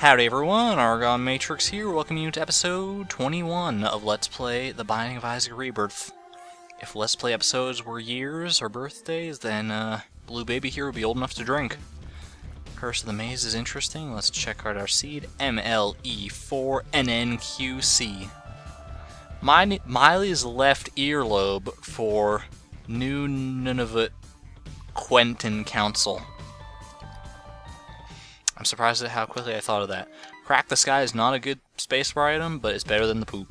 Howdy everyone, ArgonMatrix here, welcoming you to episode 21 of Let's Play The Binding of Isaac Rebirth. If Let's Play episodes were years or birthdays, then Blue Baby here would be old enough to drink. Curse of the Maze is interesting. Let's check out our seed, MLE4 NNQC. Miley's left earlobe for New Nunavut Quentin Council. I'm surprised at how quickly I thought of that. Crack the Sky is not a good spacebar item, but it's better than the poop.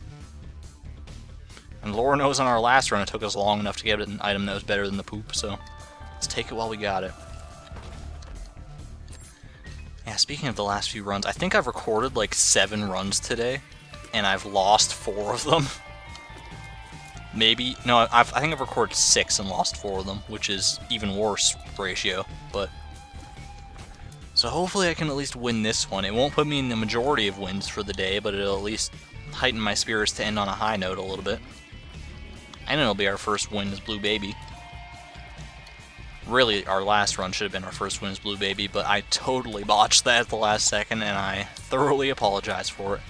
And Lord knows on our last run it took us long enough to get an item that was better than the poop, so let's take it while we got it. Yeah, speaking of the last few runs, I think I've recorded like 7 runs today, and I've lost 4 of them. Maybe, no, I think I've recorded 6 and lost 4 of them, which is even worse ratio, but... So hopefully I can at least win this one. It won't put me in the majority of wins for the day, but it'll at least heighten my spirits to end on a high note a little bit. And it'll be our first win as Blue Baby. Really, our last run should have been our first win as Blue Baby, but I totally botched that at the last second, and I thoroughly apologize for it.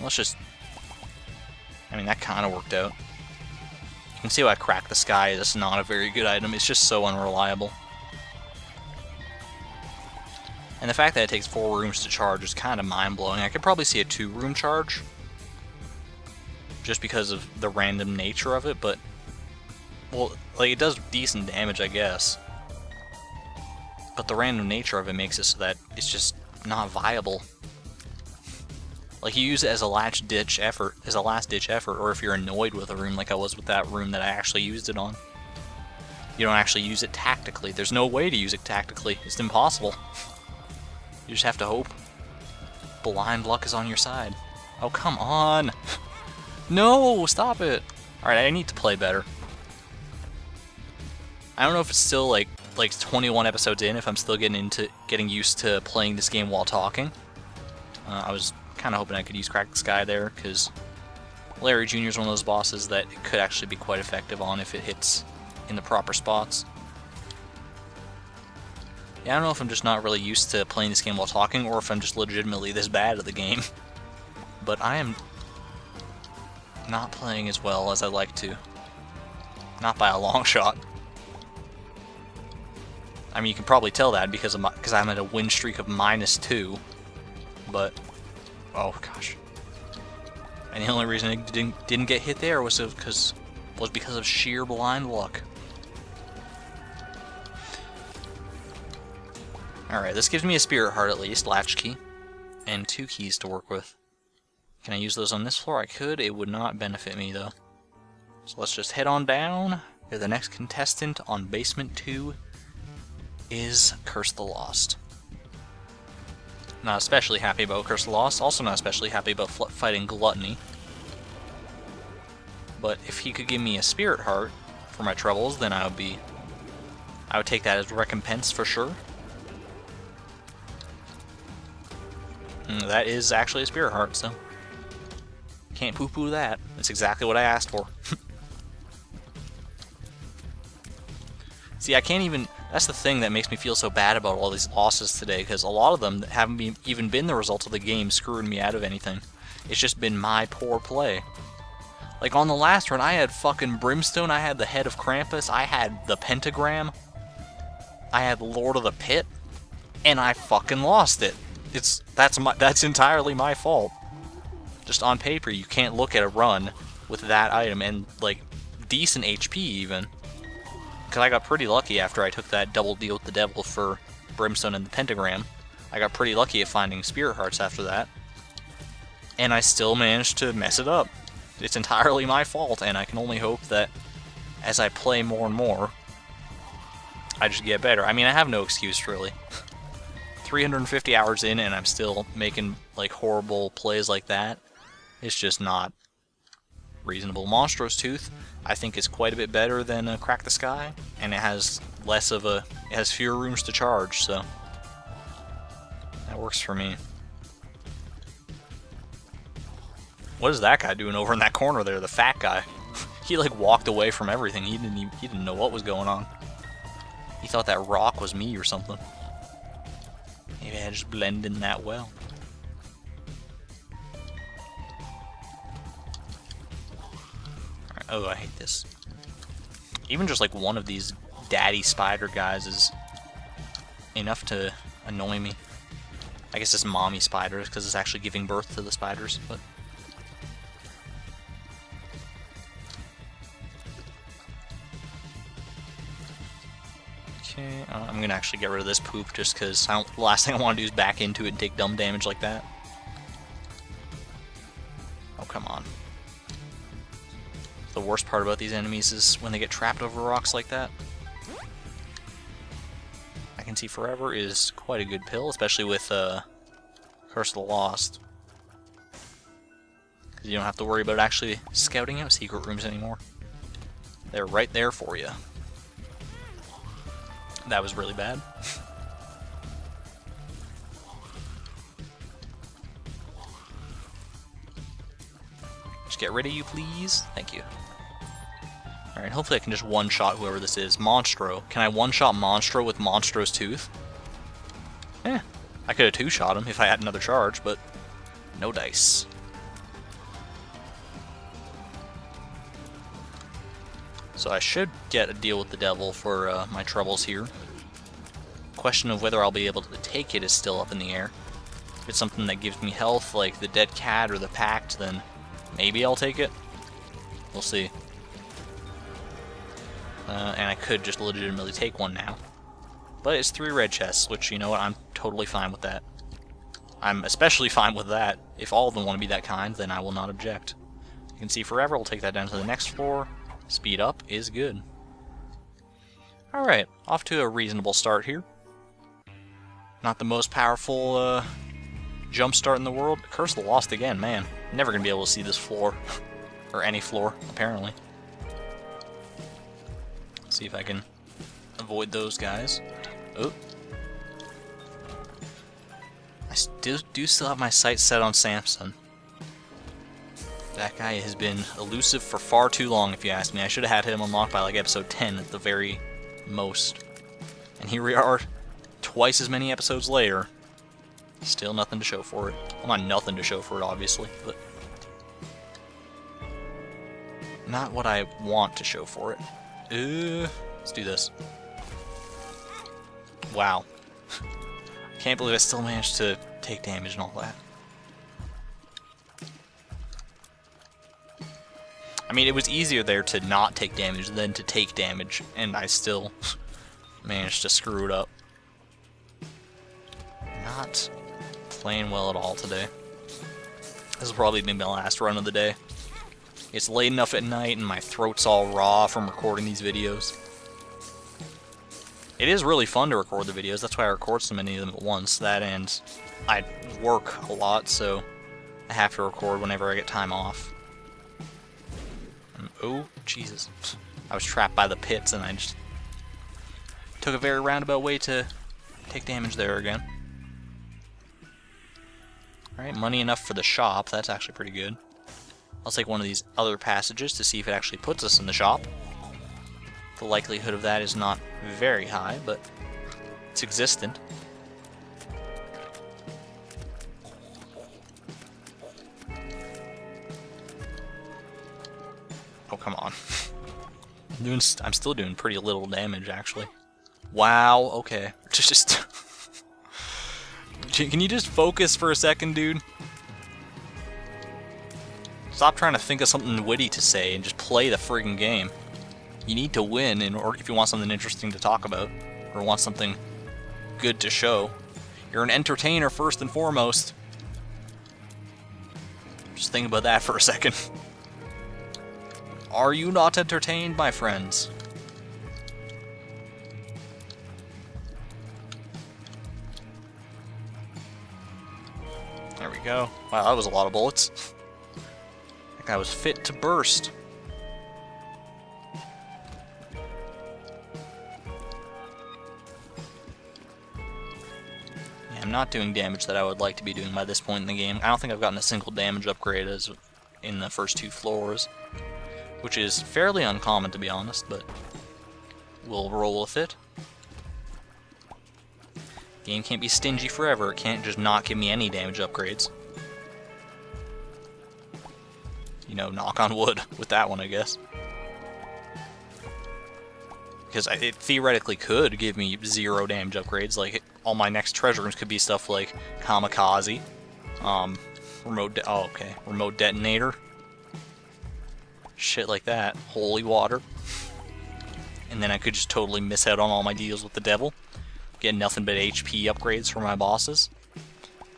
Let's just... I mean, that kind of worked out. You can see why Crack the Sky is not a very good item. It's just so unreliable. And the fact that it takes 4 rooms to charge is kind of mind-blowing. I could probably see a 2-room charge, just because of the random nature of it, but, well, like, it does decent damage, I guess. But the random nature of it makes it so that it's just not viable. Like, you use it as a last-ditch effort, or if you're annoyed with a room, like I was with that room that I actually used it on. You don't actually use it tactically. There's no way to use it tactically. It's impossible. You just have to hope. Blind luck is on your side. Oh, come on! No! Stop it! Alright, I need to play better. I don't know if it's still like 21 episodes in, if I'm still getting used to playing this game while talking. I was kind of hoping I could use Crack the Sky there, because Larry Jr. is one of those bosses that it could actually be quite effective on if it hits in the proper spots. Yeah, I don't know if I'm just not really used to playing this game while talking, or if I'm just legitimately this bad at the game. But I am not playing as well as I'd like to. Not by a long shot. I mean, you can probably tell that because I'm at a win streak of -2. But, oh gosh. And the only reason it didn't get hit there was because of sheer blind luck. Alright, this gives me a spirit heart at least, latchkey, and 2 keys to work with. Can I use those on this floor? I could. It would not benefit me though. So let's just head on down. Here, the next contestant on basement 2 is Curse the Lost. Not especially happy about Curse the Lost, also not especially happy about fighting Gluttony. But if he could give me a spirit heart for my troubles, then I would take that as recompense for sure. That is actually a spirit heart, so can't poo-poo that. That's exactly what I asked for. See, I can't even... That's the thing that makes me feel so bad about all these losses today, because a lot of them haven't even been the result of the game screwing me out of anything. It's just been my poor play. Like, on the last run, I had fucking Brimstone, I had the Head of Krampus, I had the Pentagram, I had Lord of the Pit, and I fucking lost it. That's entirely my fault. Just on paper, you can't look at a run with that item and, like, decent HP even. Because I got pretty lucky after I took that double deal with the devil for Brimstone and the Pentagram. I got pretty lucky at finding Spirit Hearts after that. And I still managed to mess it up. It's entirely my fault, and I can only hope that as I play more and more, I just get better. I mean, I have no excuse, really. 350 hours in and I'm still making like horrible plays like that. It's just not reasonable. Monstrous Tooth, I think, is quite a bit better than Crack the Sky, and it has fewer rooms to charge, so that works for me. What is that guy doing over in that corner there? The fat guy. He like walked away from everything. He didn't know what was going on. He thought that rock was me or something. Maybe I just blend in that well. Alright, oh, I hate this. Even just like one of these daddy spider guys is enough to annoy me. I guess it's mommy spiders because it's actually giving birth to the spiders, but... Okay, I'm gonna actually get rid of this poop just because the last thing I want to do is back into it and take dumb damage like that. Oh, come on. The worst part about these enemies is when they get trapped over rocks like that. I Can See Forever is quite a good pill, especially with Curse of the Lost. Because you don't have to worry about actually scouting out secret rooms anymore. They're right there for you. That was really bad. Just get rid of you, please. Thank you. Alright, hopefully I can just one-shot whoever this is. Monstro. Can I one-shot Monstro with Monstro's Tooth? Eh. I could have two-shot him if I had another charge, but no dice. So I should get a deal with the devil for my troubles here. Question of whether I'll be able to take it is still up in the air. If it's something that gives me health, like the Dead Cat or the Pact, then maybe I'll take it. We'll see. And I could just legitimately take one now. But it's 3 red chests, which, you know what, I'm totally fine with that. I'm especially fine with that. If all of them want to be that kind, then I will not object. You Can See Forever, we'll take that down to the next floor. Speed up is good. Alright, off to a reasonable start here. Not the most powerful jump start in the world. Curse of the Lost again, man. Never gonna be able to see this floor. Or any floor, apparently. Let's see if I can avoid those guys. Oh. I do still have my sights set on Samson. That guy has been elusive for far too long, if you ask me. I should have had him unlocked by like episode 10 at the very most. And here we are, twice as many episodes later. Still nothing to show for it. Well, not nothing to show for it, obviously, but... not what I want to show for it. Let's do this. Wow. Can't believe I still managed to take damage and all that. I mean, it was easier there to not take damage than to take damage, and I still managed to screw it up. Not playing well at all today. This will probably be my last run of the day. It's late enough at night and my throat's all raw from recording these videos. It is really fun to record the videos, that's why I record so many of them at once. That and I work a lot, so I have to record whenever I get time off. Oh, Jesus. I was trapped by the pits and I just took a very roundabout way to take damage there again. Alright, money enough for the shop. That's actually pretty good. I'll take one of these other passages to see if it actually puts us in the shop. The likelihood of that is not very high, but it's existent. Oh, come on. I'm still doing pretty little damage, actually. Wow, okay. Just... Can you just focus for a second, dude? Stop trying to think of something witty to say and just play the friggin' game. You need to win in order if you want something interesting to talk about, or want something good to show. You're an entertainer first and foremost. Just think about that for a second. Are you not entertained, my friends? There we go. Wow, that was a lot of bullets. That guy was fit to burst. Yeah, I'm not doing damage that I would like to be doing by this point in the game. I don't think I've gotten a single damage upgrade as in the first 2 floors. Which is fairly uncommon, to be honest, but we'll roll with it. Game can't be stingy forever. It can't just not give me any damage upgrades. You know, knock on wood with that one, I guess. Because it theoretically could give me 0 damage upgrades. Like, all my next treasure rooms could be stuff like Kamikaze, remote detonator, shit like that, holy water. And then I could just totally miss out on all my deals with the devil, get nothing but HP upgrades for my bosses,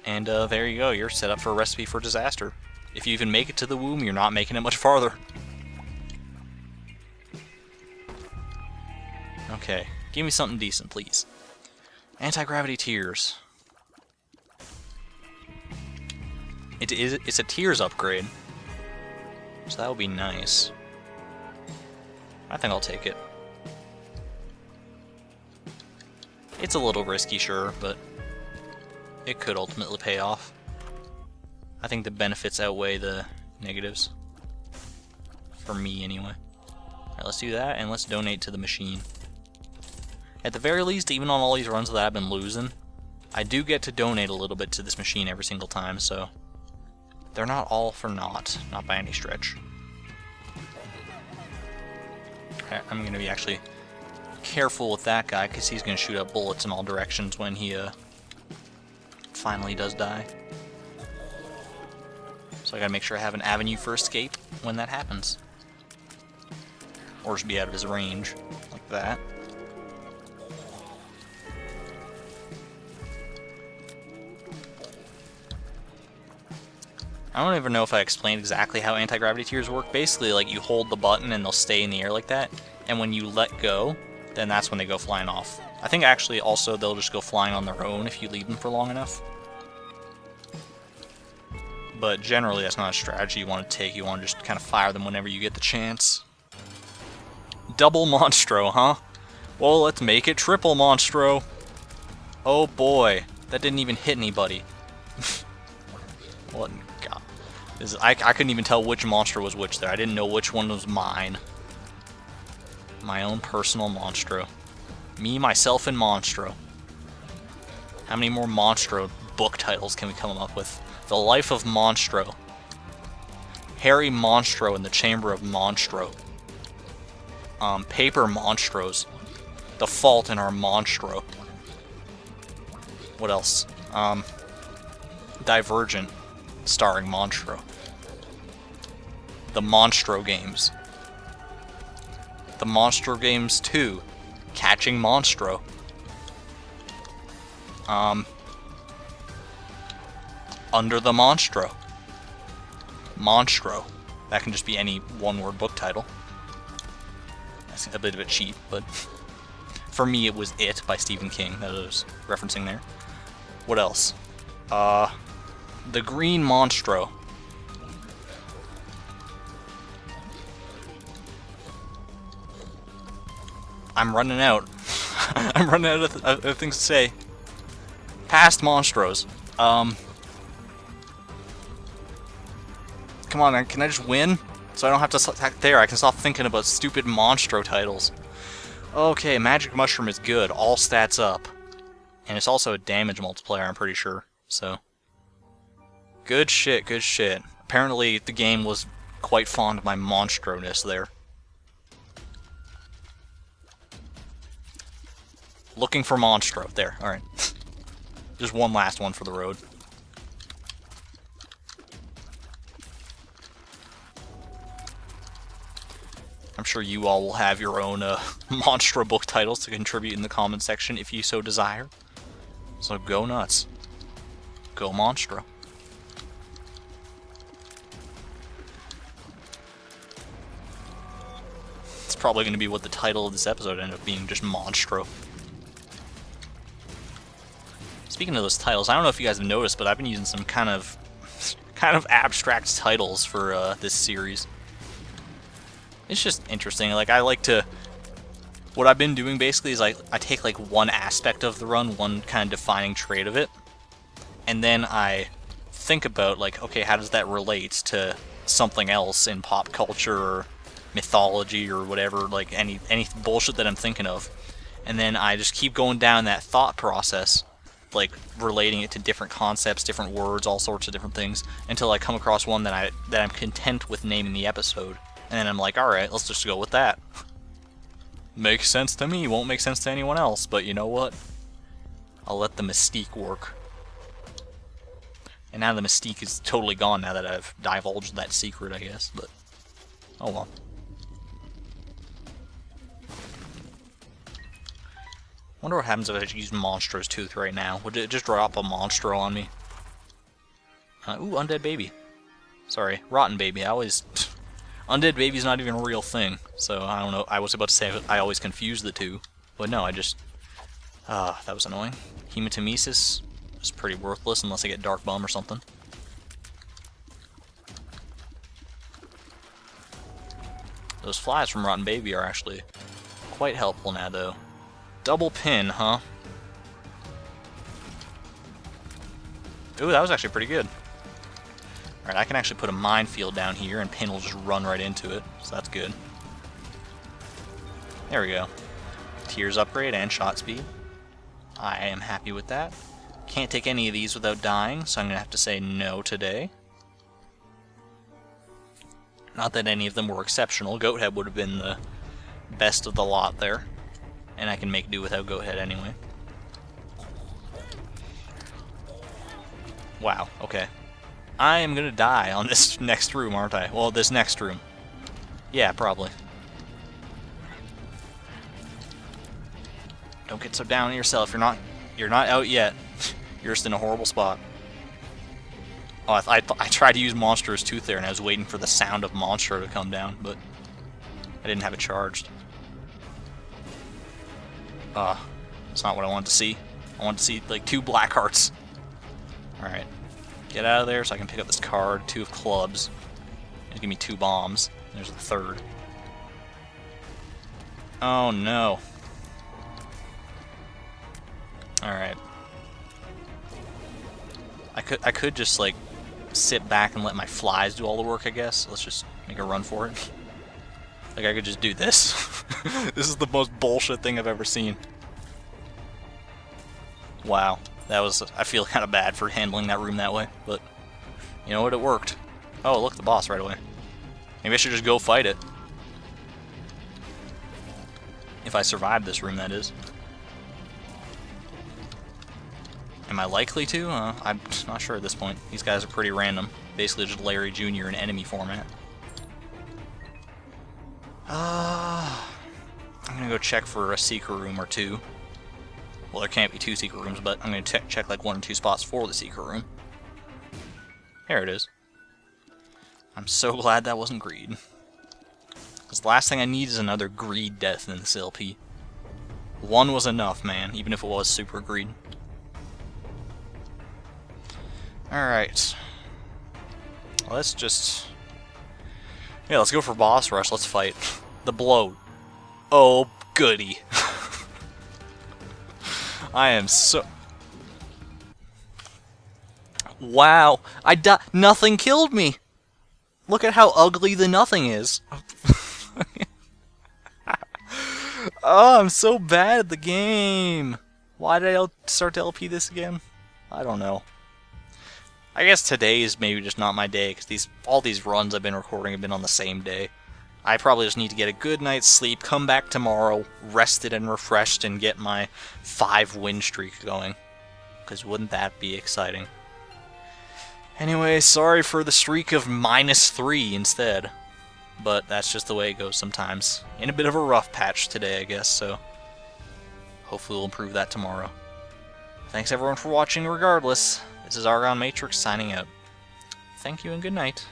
and there you go, you're set up for a recipe for disaster. If you even make it to the womb, you're not making it much farther. Okay, give me something decent, please. Anti-gravity tears. It's a tears upgrade, so that would be nice. I think I'll take it. It's a little risky, sure, but it could ultimately pay off. I think the benefits outweigh the negatives. For me, anyway. Alright, let's do that, and let's donate to the machine. At the very least, even on all these runs that I've been losing, I do get to donate a little bit to this machine every single time, so they're not all for naught, not by any stretch. I'm going to be actually careful with that guy, because he's going to shoot up bullets in all directions when he finally does die. So I got to make sure I have an avenue for escape when that happens. Or just be out of his range, like that. I don't even know if I explained exactly how anti-gravity tears work. Basically, like, you hold the button and they'll stay in the air like that, and when you let go, then that's when they go flying off. I think actually also they'll just go flying on their own if you leave them for long enough. But generally that's not a strategy you want to take. You want to just kind of fire them whenever you get the chance. Double Monstro, huh? Well, let's make it triple Monstro. Oh boy, that didn't even hit anybody. What? God. I couldn't even tell which monster was which there. I didn't know which one was mine. My own personal Monstro. Me, myself, and Monstro. How many more Monstro book titles can we come up with? The Life of Monstro. Harry Monstro in the Chamber of Monstro. Paper Monstros. The Fault in Our Monstro. What else? Divergent, starring Monstro. The Monstro Games. The Monstro Games 2, Catching Monstro. Under the Monstro. Monstro. That can just be any one-word book title. That's a bit of a cheat, but for me it was It by Stephen King that I was referencing there. What else? The Green Monstro. I'm running out. I'm running out of things to say. Past Monstros. Come on, can I just win? So I don't have to attack there. I can stop thinking about stupid Monstro titles. Okay, Magic Mushroom is good. All stats up. And it's also a damage multiplier, I'm pretty sure. So, good shit, good shit. Apparently, the game was quite fond of my Monstro-ness there. Looking for Monstro. There, alright. Just one last one for the road. I'm sure you all will have your own Monstro book titles to contribute in the comment section if you so desire. So go nuts. Go Monstro. It's probably going to be what the title of this episode ended up being, just Monstro. Speaking of those titles, I don't know if you guys have noticed, but I've been using some kind of abstract titles for this series. It's just interesting. Like, I like to... What I've been doing basically is I take like one aspect of the run, one kind of defining trait of it, and then I think about like, okay, how does that relate to something else in pop culture or mythology or whatever, like any bullshit that I'm thinking of. And then I just keep going down that thought process like relating it to different concepts, different words, all sorts of different things, until I come across one that I'm content with naming the episode. And then I'm like, alright, let's just go with that. Makes sense to me, won't make sense to anyone else, but you know what? I'll let the mystique work. And now the mystique is totally gone now that I've divulged that secret, I guess, but oh well. Wonder what happens if I use Monstro's Tooth right now. Would it just drop a Monstro on me? Ooh, Undead Baby. Sorry, Rotten Baby. Undead Baby's not even a real thing, so I don't know. I was about to say I always confuse the two, but no, I just... that was annoying. Hematemesis is pretty worthless unless I get Dark Bum or something. Those flies from Rotten Baby are actually quite helpful now, though. Double pin, huh? Ooh, that was actually pretty good. Alright, I can actually put a minefield down here, and pin will just run right into it, so that's good. There we go. Tears upgrade and shot speed. I am happy with that. Can't take any of these without dying, so I'm going to have to say no today. Not that any of them were exceptional. Goathead would have been the best of the lot there. And I can make do without Goathead anyway. Wow, okay. I am gonna die on this next room, aren't I? Well, this next room. Yeah, probably. Don't get so down on yourself. You're not out yet. You're just in a horrible spot. Oh, I tried to use Monstro's Tooth there, and I was waiting for the sound of Monstro to come down, but I didn't have it charged. That's not what I wanted to see. I wanted to see, like, 2 black hearts. Alright. Get out of there so I can pick up this card. 2 of clubs. It'll give me 2 bombs. There's the 3rd. Oh, no. Alright. I could just, like, sit back and let my flies do all the work, I guess. Let's just make a run for it. Like, I could just do this. This is the most bullshit thing I've ever seen. Wow. That was... I feel kind of bad for handling that room that way, but... You know what? It worked. Oh, look, the boss right away. Maybe I should just go fight it. If I survive this room, that is. Am I likely to? I'm not sure at this point. These guys are pretty random. Basically just Larry Jr. in enemy format. I'm gonna go check for a secret room or 2. Well, there can't be 2 secret rooms, but I'm gonna check like 1 or 2 spots for the secret room. There it is. I'm so glad that wasn't greed. Because the last thing I need is another greed death in this LP. 1 was enough, man, even if it was super greed. Alright. Let's just... Yeah, let's go for boss rush. Let's fight. The bloat. Oh, goody. I am so... Wow. Nothing killed me. Look at how ugly the nothing is. Oh, I'm so bad at the game. Why did I start to LP this again? I don't know. I guess today is maybe just not my day, because all these runs I've been recording have been on the same day. I probably just need to get a good night's sleep, come back tomorrow, rested and refreshed, and get my 5-win streak going. Because wouldn't that be exciting? Anyway, sorry for the streak of -3 instead. But that's just the way it goes sometimes. In a bit of a rough patch today, I guess, so hopefully we'll improve that tomorrow. Thanks everyone for watching regardless. This is ArgonMatrix signing out. Thank you and good night.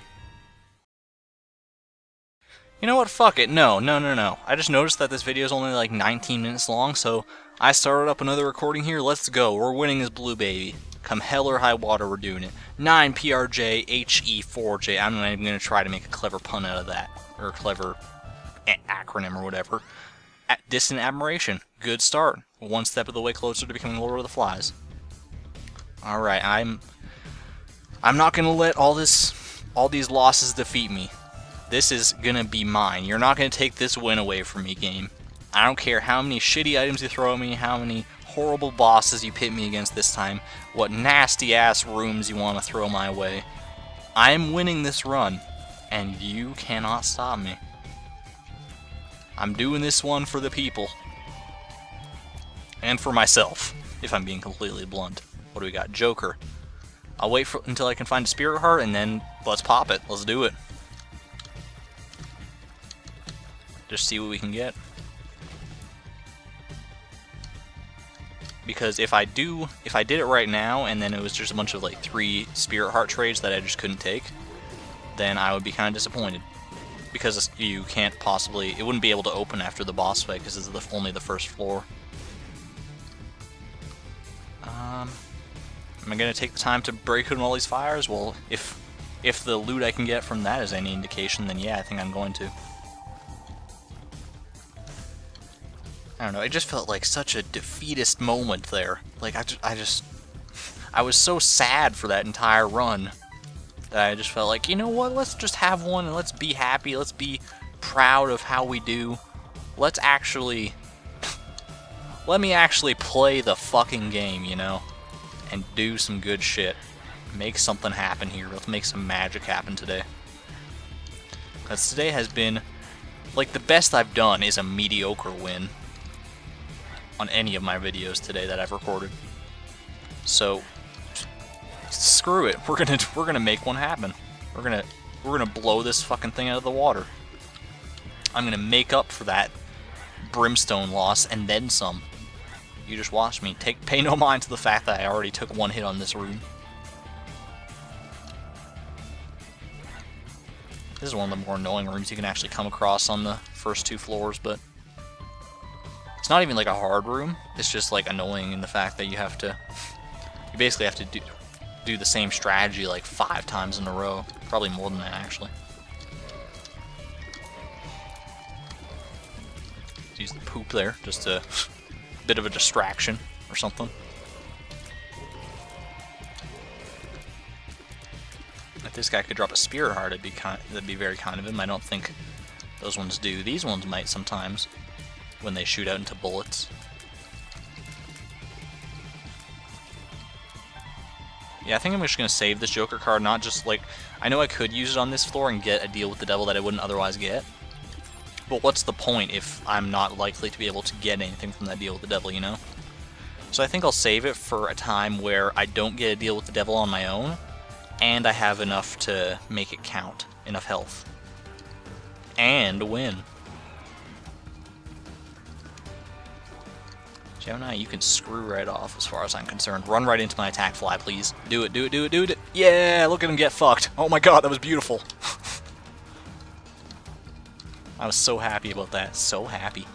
You know what? Fuck it. No. I just noticed that this video is only like 19 minutes long, so I started up another recording here. Let's go. We're winning this blue baby. Come hell or high water, we're doing it. 9 PRJ HE4J. I'm not even going to try to make a clever pun out of that. Or a clever acronym or whatever. Distant Admiration. Good start. 1 step of the way closer to becoming Lord of the Flies. Alright, I'm not going to let all these losses defeat me. This is going to be mine. You're not going to take this win away from me, game. I don't care how many shitty items you throw at me, how many horrible bosses you pit me against this time, what nasty ass rooms you want to throw my way. I'm winning this run, and you cannot stop me. I'm doing this one for the people. And for myself, if I'm being completely blunt. What do we got? Joker. I'll wait until I can find a Spirit Heart, and then let's pop it. Let's do it. Just see what we can get. Because if I did it right now, and then it was just a bunch of like 3 Spirit Heart trades that I just couldn't take, then I would be kind of disappointed. Because you can't possibly, it wouldn't be able to open after the boss fight because it's only the first floor. Am I going to take the time to break open all these fires? Well, if the loot I can get from that is any indication, then yeah, I think I'm going to. I don't know, it just felt like such a defeatist moment there. Like, I was so sad for that entire run that I just felt like, you know what, let's just have one and let's be happy, let's be proud of how we do. Let me actually play the fucking game, you know? And do some good shit. Make something happen here. Let's make some magic happen today. Because today has been, like, the best I've done is a mediocre win on any of my videos today that I've recorded. So, screw it. We're gonna make one happen. We're gonna blow this fucking thing out of the water. I'm gonna make up for that brimstone loss and then some. You just watch me. Pay no mind to the fact that I already took 1 hit on this room. This is one of the more annoying rooms you can actually come across on the first 2 floors, but it's not even like a hard room. It's just like annoying in the fact that you basically have to do the same strategy like 5 times in a row. Probably more than that, actually. Use the poop there, just a bit of a distraction or something. If this guy could drop a Spirit Heart, that'd be very kind of him. I don't think those ones do. These ones might sometimes, when they shoot out into bullets. Yeah, I think I'm just going to save this Joker card, not just like... I know I could use it on this floor and get a deal with the devil that I wouldn't otherwise get. But what's the point if I'm not likely to be able to get anything from that deal with the devil, you know? So I think I'll save it for a time where I don't get a deal with the devil on my own, and I have enough to make it count, enough health. And win. Gemini, you can screw right off as far as I'm concerned. Run right into my attack fly, please. Do it, do it, do it, do it. Yeah, look at him get fucked. Oh my god, that was beautiful. I was so happy about that. So happy.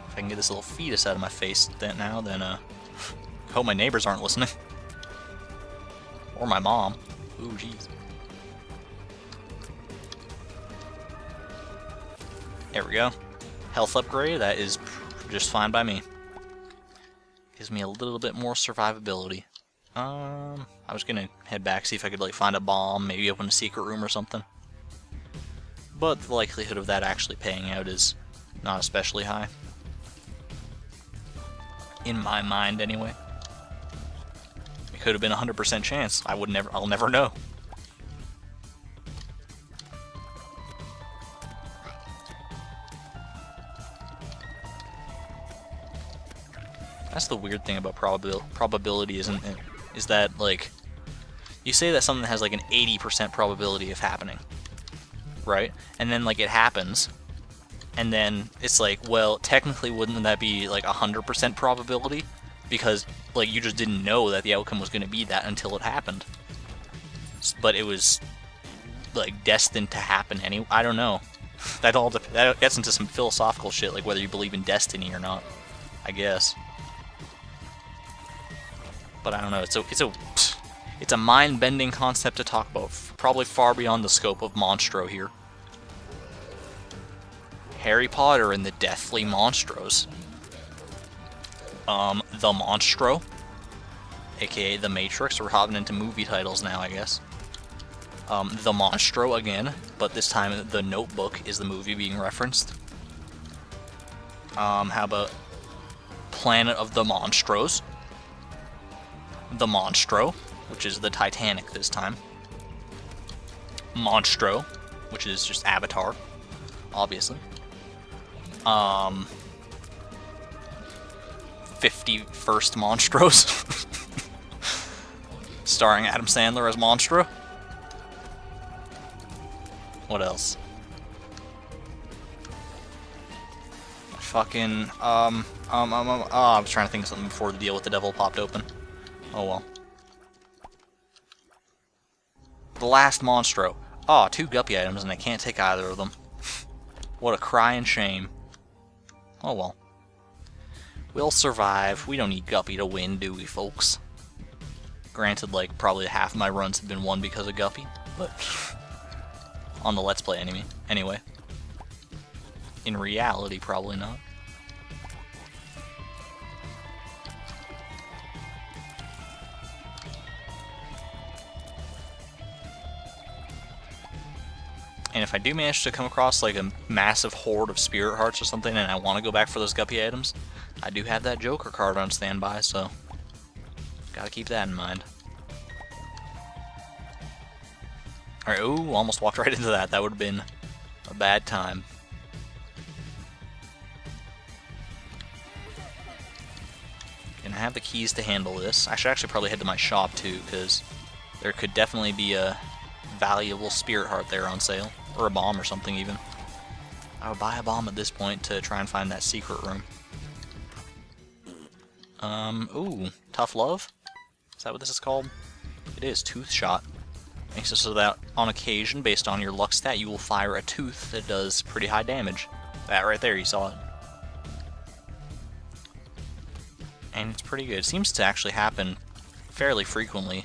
If I can get this little fetus out of my face then I hope my neighbors aren't listening. Or my mom. Ooh, jeez. There we go. Health upgrade, that is just fine by me. Gives me a little bit more survivability. I was gonna head back, see if I could like find a bomb, maybe open a secret room or something. But the likelihood of that actually paying out is not especially high. In my mind, anyway. It could have been a 100% chance. I'll never know. That's the weird thing about probability, isn't it? Is that, like, you say that something has like an 80% probability of happening, right? And then like it happens, and then it's like, well, technically wouldn't that be like 100% probability? Because like you just didn't know that the outcome was going to be that until it happened. But it was like destined to happen anyway. I don't know. That gets into some philosophical shit, like whether you believe in destiny or not, I guess. But I don't know. It's a mind-bending concept to talk about. Probably far beyond the scope of Monstro here. Harry Potter and the Deathly Monstros. The Monstro, aka the Matrix. We're hopping into movie titles now, I guess. The Monstro again, but this time the Notebook is the movie being referenced. How about Planet of the Monstros? The Monstro, which is the Titanic this time. Monstro, which is just Avatar, obviously. 51st Monstros. Starring Adam Sandler as Monstro. What else? Fucking, I was trying to think of something before the deal with the devil popped open. Oh well. The last Monstro. Oh, 2 Guppy items and I can't take either of them. What a crying shame. Oh well. We'll survive. We don't need Guppy to win, do we, folks? Granted, like, probably half of my runs have been won because of Guppy, but... on the Let's Play anyway. In reality, probably not. And if I do manage to come across like a massive horde of spirit hearts or something and I want to go back for those Guppy items, I do have that Joker card on standby, so gotta keep that in mind. Alright, ooh, almost walked right into that. That would have been a bad time. And I have the keys to handle this. I should actually probably head to my shop too, because there could definitely be a valuable spirit heart there on sale. Or a bomb or something even. I would buy a bomb at this point to try and find that secret room. Ooh, Tough Love? Is that what this is called? It is, Tooth Shot. Makes it so that on occasion, based on your luck stat, you will fire a tooth that does pretty high damage. That right there, you saw it. And it's pretty good. It seems to actually happen fairly frequently.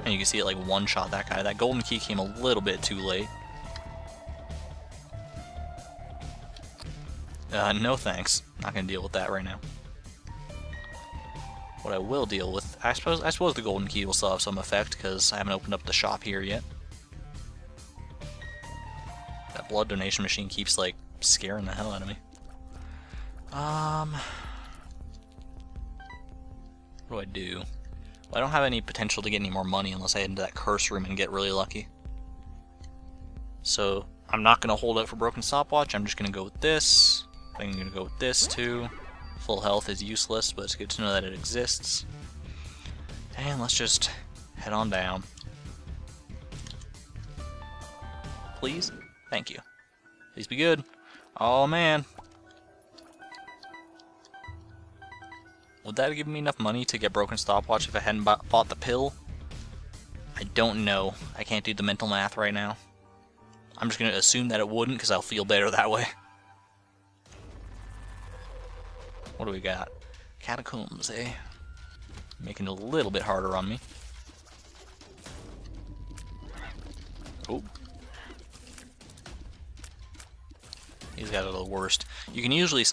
And you can see it like one-shot that guy. That golden key came a little bit too late. No thanks. Not gonna deal with that right now. What I will deal with, I suppose the golden key will still have some effect because I haven't opened up the shop here yet. That blood donation machine keeps like scaring the hell out of me. What do I do? Well, I don't have any potential to get any more money unless I head into that curse room and get really lucky. So I'm not gonna hold out for broken stopwatch. I'm just gonna go with this. I'm gonna go with this too. Full health is useless, but it's good to know that it exists. And let's just head on down. Please? Thank you. Please be good. Oh man. Would that have given me enough money to get broken stopwatch if I hadn't bought the pill? I don't know. I can't do the mental math right now. I'm just gonna assume that it wouldn't because I'll feel better that way. What do we got? Catacombs, eh? Making it a little bit harder on me. Oh. These guys are the worst. You can usually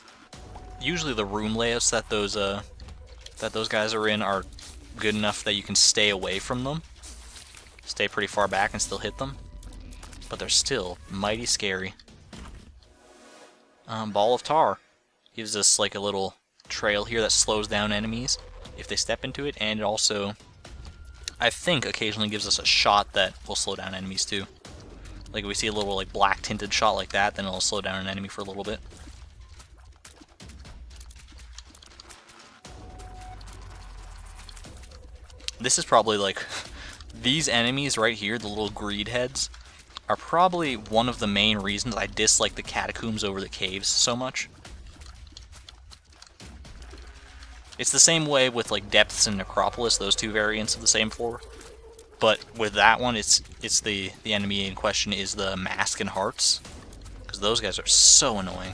the room layouts that those guys are in are good enough that you can stay away from them. Stay pretty far back and still hit them. But they're still mighty scary. Ball of Tar. Gives us like a little trail here that slows down enemies if they step into it, and it also, I think, occasionally gives us a shot that will slow down enemies too. Like if we see a little like black tinted shot like that, then it'll slow down an enemy for a little bit. This is probably like, these enemies right here, the little greed heads, are probably one of the main reasons I dislike the catacombs over the caves so much. It's the same way with like Depths and Necropolis, those two variants of the same floor. But with that one, it's the enemy in question is the Mask and Hearts, because those guys are so annoying.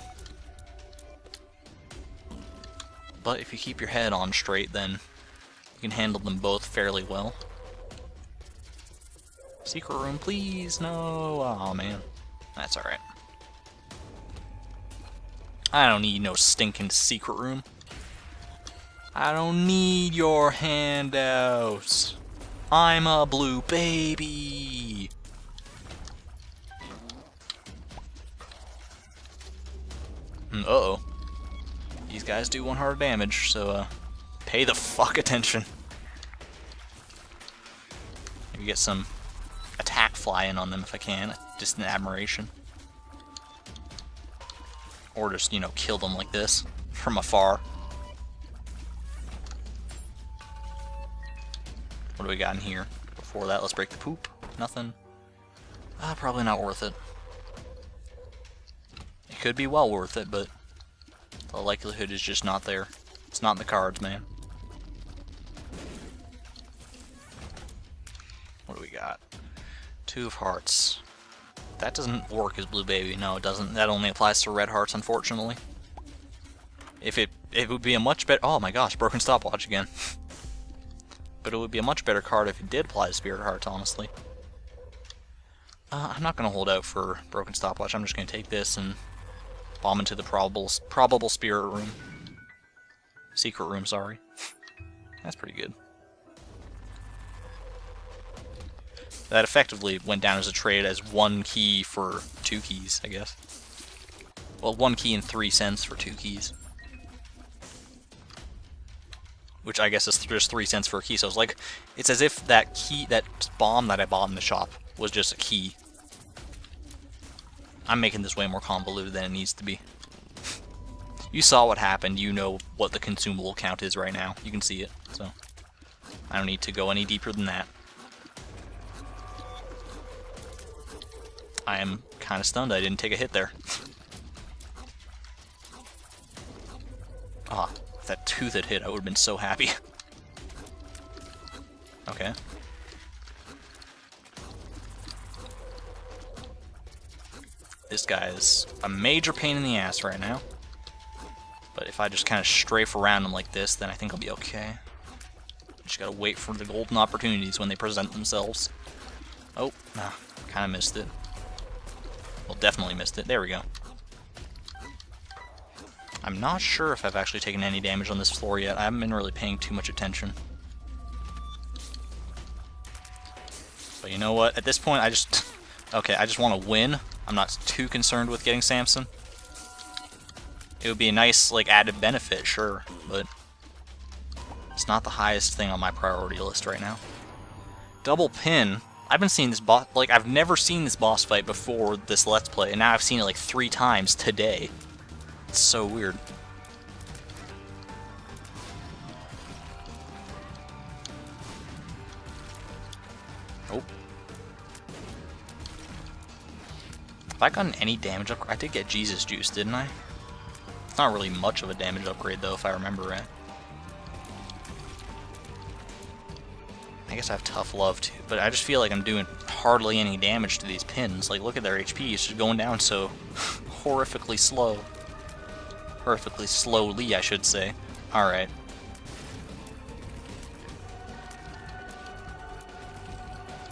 But if you keep your head on straight, then you can handle them both fairly well. Secret room, please. No. Oh man, that's all right. I don't need no stinking secret room. I don't need your handouts. I'm a blue baby. Uh-oh. These guys do 1 heart of damage, so pay the fuck attention. Maybe get some attack flying on them if I can. Just an admiration. Or just, you know, kill them like this from afar. What do we got in here? Before that, let's break the poop. Nothing. Probably not worth it. It could be well worth it, but the likelihood is just not there. It's not in the cards, man. What do we got? 2 of hearts. That doesn't work as Blue Baby. No, it doesn't. That only applies to red hearts, unfortunately. If it would be a much better... Oh my gosh, Broken Stopwatch again. But it would be a much better card if it did apply to Spirit Hearts, honestly. I'm not going to hold out for Broken Stopwatch. I'm just going to take this and bomb into the probable Spirit Room. Secret Room, sorry. That's pretty good. That effectively went down as a trade as 1 key for 2 keys, I guess. Well, 1 key and 3 cents for 2 keys. Which I guess is just 3 cents for a key, so it's like, it's as if that key, that bomb that I bought in the shop was just a key. I'm making this way more convoluted than it needs to be. You saw what happened, you know what the consumable count is right now. You can see it, so I don't need to go any deeper than that. I am kind of stunned I didn't take a hit there. Ah, if that tooth had hit, I would have been so happy. Okay. This guy is a major pain in the ass right now. But if I just kind of strafe around him like this, then I think I'll be okay. Just gotta wait for the golden opportunities when they present themselves. Oh, nah, kind of missed it. Well, definitely missed it. There we go. I'm not sure if I've actually taken any damage on this floor yet. I haven't been really paying too much attention. But you know what? At this point, I just... Okay, I just want to win. I'm not too concerned with getting Samson. It would be a nice, like, added benefit, sure, but it's not the highest thing on my priority list right now. Double pin. I've been seeing this boss, like, I've never seen this boss fight before this Let's Play, and now I've seen it like 3 times today. It's so weird. Oh. Have I gotten any damage upgrade? I did get Jesus Juice, didn't I? It's not really much of a damage upgrade, though, if I remember right. I guess I have Tough Love too, but I just feel like I'm doing hardly any damage to these pins. Like, look at their HP, it's just going down so horrifically slow. Horrifically slowly, I should say. Alright.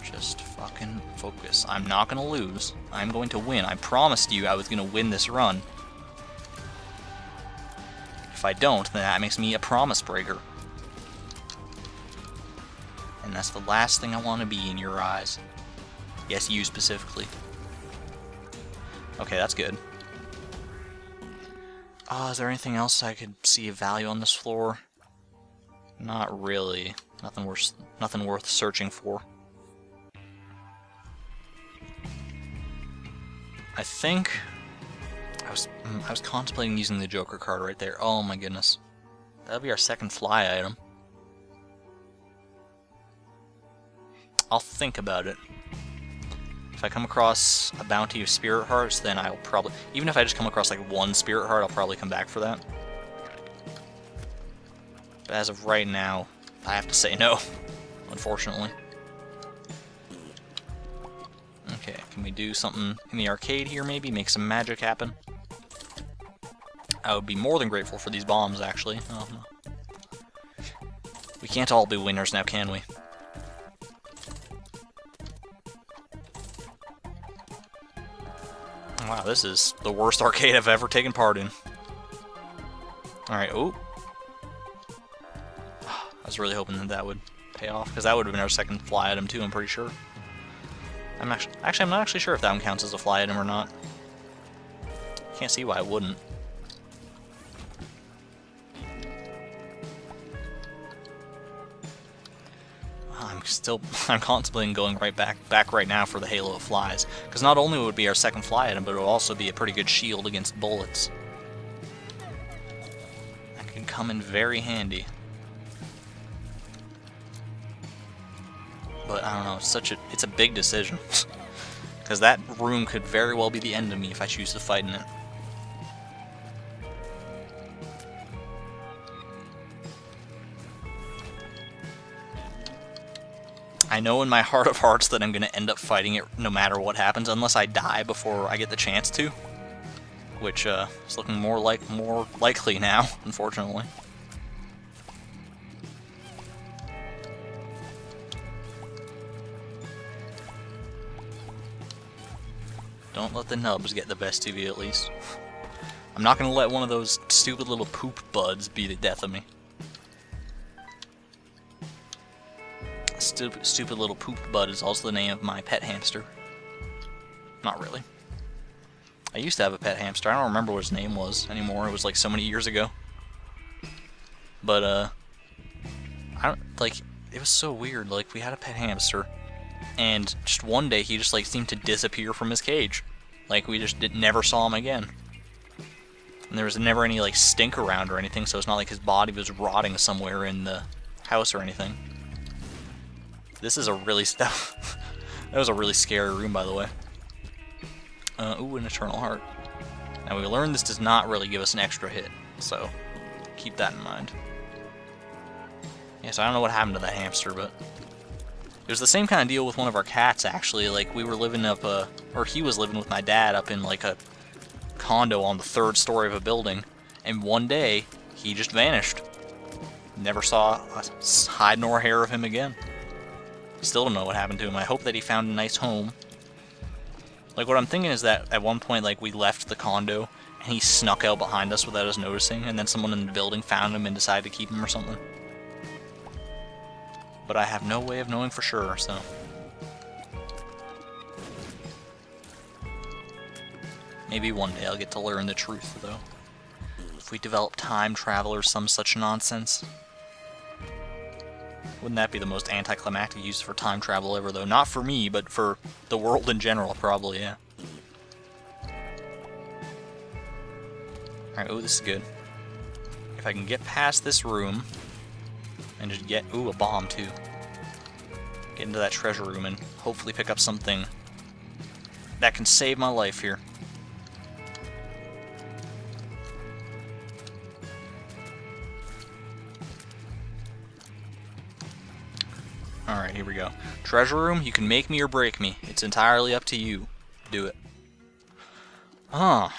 Just fucking focus. I'm not gonna lose. I'm going to win. I promised you I was gonna win this run. If I don't, then that makes me a promise breaker. And that's the last thing I want to be in your eyes. Yes, you specifically. Okay, that's good. Is there anything else I could see of value on this floor? Not really. Nothing worth searching for. I think I was contemplating using the Joker card right there. Oh my goodness. That'll be our second fly item. I'll think about it. If I come across a bounty of Spirit Hearts, then I'll probably... Even if I just come across like 1 Spirit Heart, I'll probably come back for that. But as of right now, I have to say no, unfortunately. Okay, can we do something in the arcade here maybe? Make some magic happen? I would be more than grateful for these bombs, actually. Oh, no. We can't all be winners now, can we? Wow, this is the worst arcade I've ever taken part in. Alright, oh. I was really hoping that that would pay off, because that would have been our second fly item too, I'm pretty sure. I'm not actually sure if that one counts as a fly item or not. Can't see why it wouldn't. I'm contemplating going back right now for the Halo of Flies, because not only would it be our second fly item, but it would also be a pretty good shield against bullets. That can come in very handy. But I don't know, it's a big decision. Because that room could very well be the end of me if I choose to fight in it. I know in my heart of hearts that I'm going to end up fighting it no matter what happens, unless I die before I get the chance to. Which is looking more likely now, unfortunately. Don't let the nubs get the best of you, at least. I'm not going to let one of those stupid little poop buds be the death of me. Stupid little poop bud is also the name of my pet hamster. Not really. I used to have a pet hamster. I don't remember what his name was anymore. It was like so many years ago. But I don't like. It was so weird. Like we had a pet hamster, and just one day he just like seemed to disappear from his cage. Like we just never saw him again. And there was never any like stink around or anything, so it's not like his body was rotting somewhere in the house or anything. This is a really that was a really scary room, by the way. Ooh, an Eternal Heart. Now we learned this does not really give us an extra hit, so keep that in mind. Yes, I don't know what happened to that hamster, but it was the same kind of deal with one of our cats, actually. Like, we were living up, or he was living with my dad up in, like, a condo on the 3rd story of a building, and one day, he just vanished. Never saw a hide nor hair of him again. Still don't know what happened to him. I hope that he found a nice home. Like, what I'm thinking is that at one point, like, we left the condo, and he snuck out behind us without us noticing, and then someone in the building found him and decided to keep him or something. But I have no way of knowing for sure, so... maybe one day I'll get to learn the truth, though. If we develop time travel or some such nonsense. Wouldn't that be the most anticlimactic use for time travel ever, though? Not for me, but for the world in general, probably, yeah. Alright, oh, this is good. If I can get past this room, and just get, ooh, a bomb, too. Get into that treasure room and hopefully pick up something that can save my life here. Alright, here we go. Treasure room, you can make me or break me. It's entirely up to you. Do it. I'm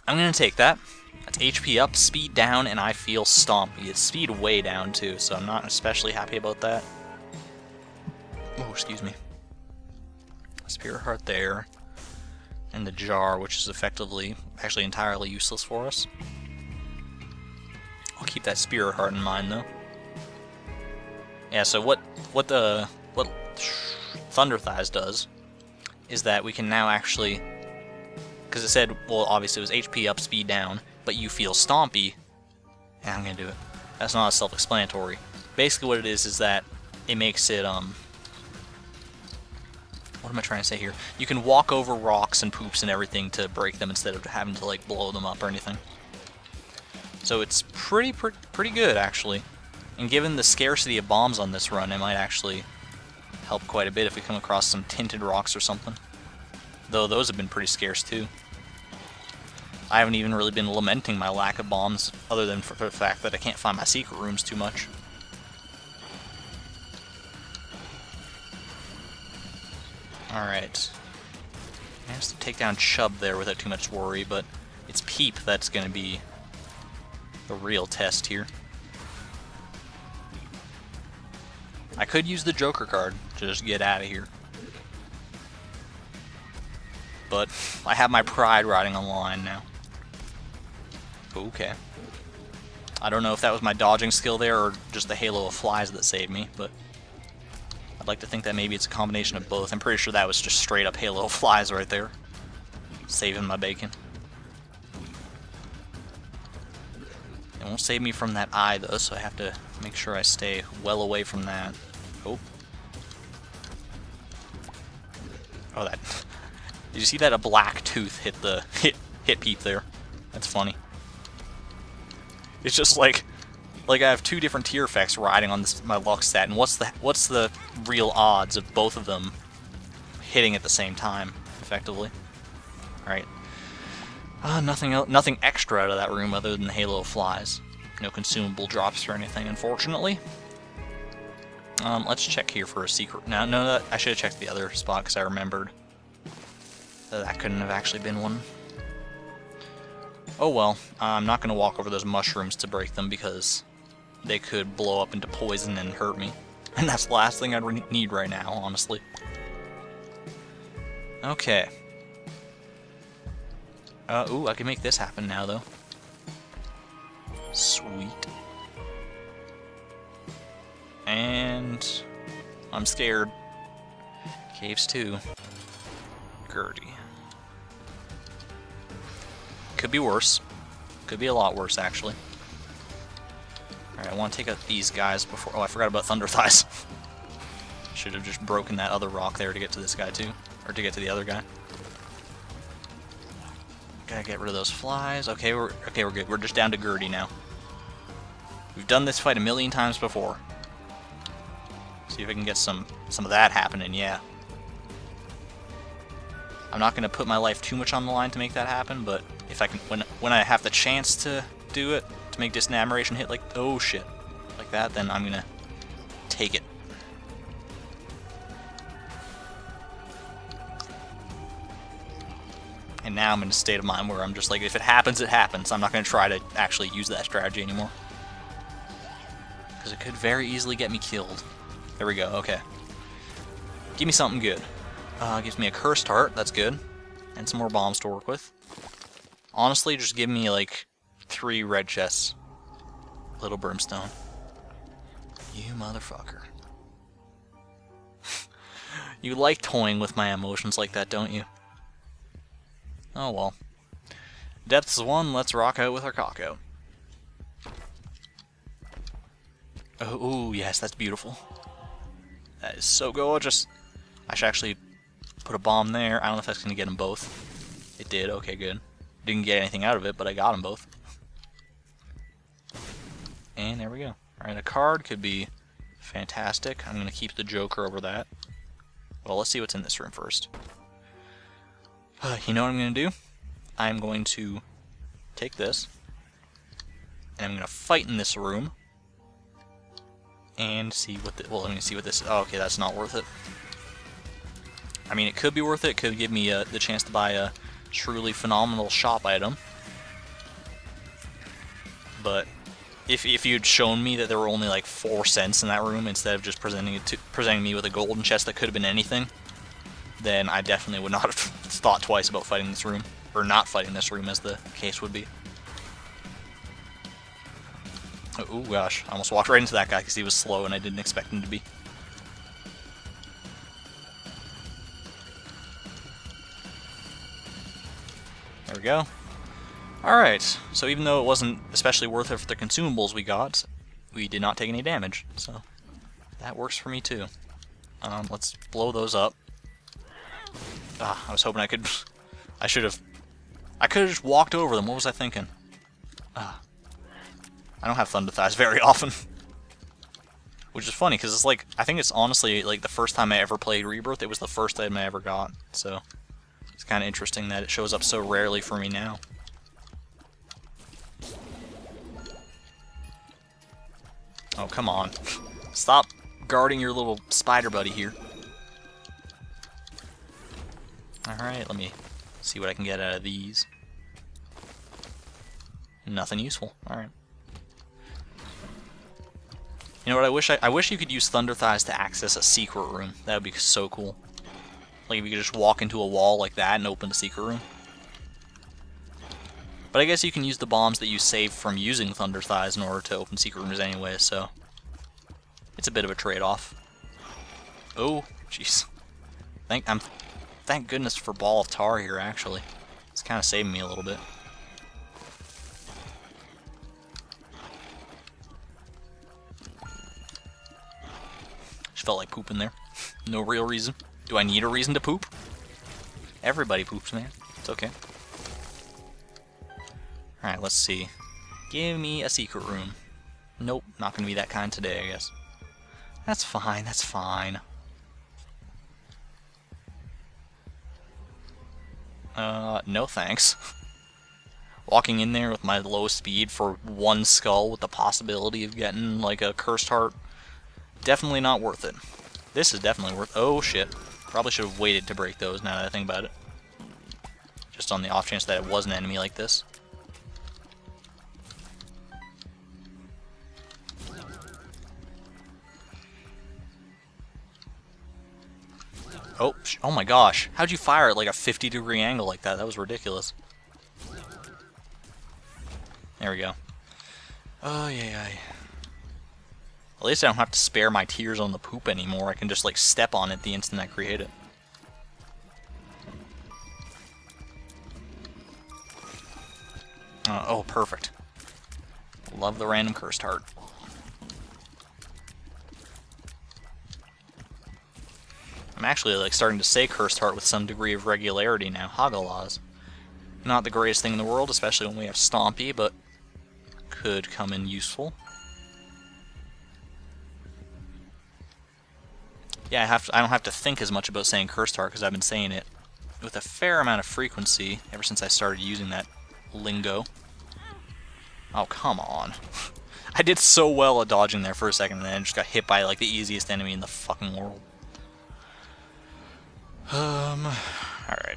gonna take that. That's HP up, speed down, and I feel stompy. It's speed way down, too, so I'm not especially happy about that. Oh, excuse me. Spirit Heart there. And the jar, which is effectively, actually entirely useless for us. I'll keep that Spirit Heart in mind, though. Yeah, so what Thunder Thighs does is that we can now actually, because it said, well, obviously it was HP up, speed down, but you feel stompy. Yeah, I'm gonna do it. That's not self-explanatory. Basically what it is that it makes it, what am I trying to say here? You can walk over rocks and poops and everything to break them instead of having to, like, blow them up or anything. So it's pretty good, actually. And given the scarcity of bombs on this run, it might actually help quite a bit if we come across some tinted rocks or something. Though those have been pretty scarce too. I haven't even really been lamenting my lack of bombs, other than for the fact that I can't find my secret rooms too much. Alright. I managed to take down Chubb there without too much worry, but it's Peep that's going to be the real test here. I could use the Joker card to just get out of here. But I have my pride riding on the line now. Okay. I don't know if that was my dodging skill there or just the halo of flies that saved me, but I'd like to think that maybe it's a combination of both. I'm pretty sure that was just straight up halo of flies right there. Saving my bacon. It won't save me from that eye, though, so I have to make sure I stay well away from that. Oh. Oh, that... Did you see that a black tooth hit the... hit Peep there? That's funny. It's just like I have two different tier effects riding on this, my luck stat, and what's the real odds of both of them hitting at the same time, effectively? Alright. Nothing extra out of that room other than the halo of flies. No consumable drops or anything, unfortunately. Let's check here for a secret. No, I should have checked the other spot because I remembered that couldn't have actually been one. Oh well, I'm not going to walk over those mushrooms to break them because they could blow up into poison and hurt me. And that's the last thing I need right now, honestly. Okay. Ooh, I can make this happen now, though. Sweet. And... I'm scared. Caves 2. Gertie. Could be worse. Could be a lot worse, actually. Alright, I want to take out these guys before... Oh, I forgot about Thunder Thighs. Should have just broken that other rock there to get to this guy, too. Or to get to the other guy. Gotta get rid of those flies. Okay, we're good. We're just down to Gertie now. We've done this fight a million times before. See if I can get some of that happening, yeah. I'm not gonna put my life too much on the line to make that happen, but if I can, when I have the chance to do it, to make distant admiration hit like, oh shit, like that, then I'm gonna take it. And now I'm in a state of mind where I'm just like, if it happens, it happens. I'm not gonna try to actually use that strategy anymore. Because it could very easily get me killed. There we go, okay. Give me something good. Gives me a cursed heart, that's good. And some more bombs to work with. Honestly, just give me like 3 red chests. Little brimstone. You motherfucker. You like toying with my emotions like that, don't you? Oh well. Depths 1, let's rock out with our cock out. Oh, ooh, yes, that's beautiful. That is so gorgeous. I should actually put a bomb there. I don't know if that's going to get them both. It did, okay, good. Didn't get anything out of it, but I got them both. And there we go. Alright, a card could be fantastic. I'm going to keep the Joker over that. Well, let's see what's in this room first. You know what I'm going to do? I'm going to take this, and I'm going to fight in this room, and see what the... Well, let me see what this... Oh, okay, that's not worth it. I mean, it could be worth it. It could give me the chance to buy a truly phenomenal shop item. But if you'd shown me that there were only like 4 cents in that room instead of just presenting me with a golden chest that could have been anything, then I definitely would not have thought twice about fighting this room. Or not fighting this room, as the case would be. Oh gosh, I almost walked right into that guy because he was slow and I didn't expect him to be. There we go. Alright, so even though it wasn't especially worth it for the consumables we got, we did not take any damage, so that works for me too. Let's blow those up. I was hoping I could... I could have just walked over them. What was I thinking? I don't have Thunder Thighs very often. Which is funny, because it's like... I think it's honestly like the first time I ever played Rebirth, it was the first item I ever got. So, it's kind of interesting that it shows up so rarely for me now. Oh, come on. Stop guarding your little spider buddy here. Alright, let me see what I can get out of these. Nothing useful. Alright. You know what, I wish you could use Thunder Thighs to access a secret room. That would be so cool. Like if you could just walk into a wall like that and open a secret room. But I guess you can use the bombs that you save from using Thunder Thighs in order to open secret rooms anyway, so... It's a bit of a trade-off. Oh, jeez. Thank goodness for Ball of Tar here, actually. It's kind of saving me a little bit. Just felt like pooping there. No real reason. Do I need a reason to poop? Everybody poops, man. It's okay. Alright, let's see. Give me a secret room. Nope, not gonna be that kind today, I guess. That's fine, that's fine. No thanks. Walking in there with my low speed for one skull with the possibility of getting, like, a cursed heart, definitely not worth it. This is definitely worth... Oh, shit. Probably should have waited to break those, now that I think about it. Just on the off chance that it was an enemy like this. Oh my gosh. How'd you fire at like a 50-degree angle like that? That was ridiculous. There we go. Oh, yeah. At least I don't have to spare my tears on the poop anymore. I can just like step on it the instant I create it. Oh, perfect. Love the random cursed heart. I'm actually like starting to say cursed heart with some degree of regularity now. Hagalaz. Not the greatest thing in the world, especially when we have Stompy, but could come in useful. Yeah, I don't have to think as much about saying cursed heart because I've been saying it with a fair amount of frequency ever since I started using that lingo. Oh, come on. I did so well at dodging there for a second and then I just got hit by like the easiest enemy in the fucking world. Alright.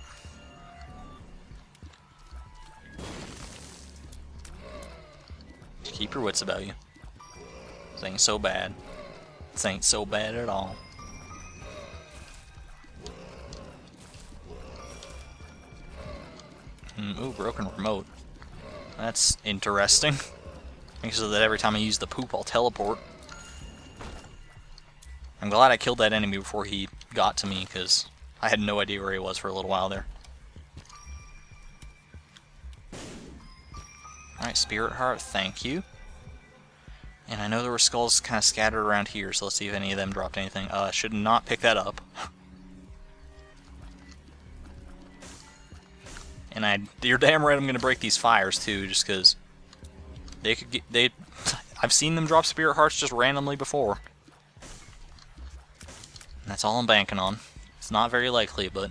Keep your wits about you. This ain't so bad. This ain't so bad at all. Ooh, broken remote. That's interesting. Makes it so that every time I use the poop, I'll teleport. I'm glad I killed that enemy before he got to me, because I had no idea where he was for a little while there. Alright, Spirit Heart, thank you. And I know there were skulls kind of scattered around here, so let's see if any of them dropped anything. Should not pick that up. And you're damn right I'm going to break these fires too, just because they could get, I've seen them drop Spirit Hearts just randomly before. And that's all I'm banking on. It's not very likely, but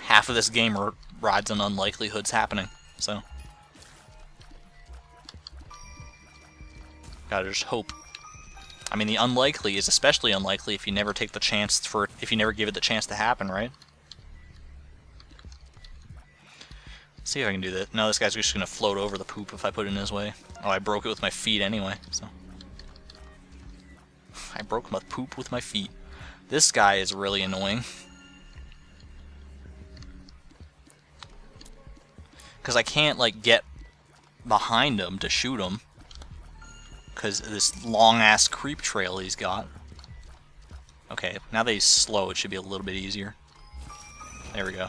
half of this game rides on unlikelihoods happening, so gotta just hope. I mean, the unlikely is especially unlikely if you never take the chance if you never give it the chance to happen, right? Let's see if I can do that. No, this guy's just gonna float over the poop if I put it in his way. Oh, I broke it with my feet anyway, so I broke my poop with my feet. This guy is really annoying. Because I can't, like, get behind him to shoot him. Because of this long-ass creep trail he's got. Okay, now that he's slow, it should be a little bit easier. There we go.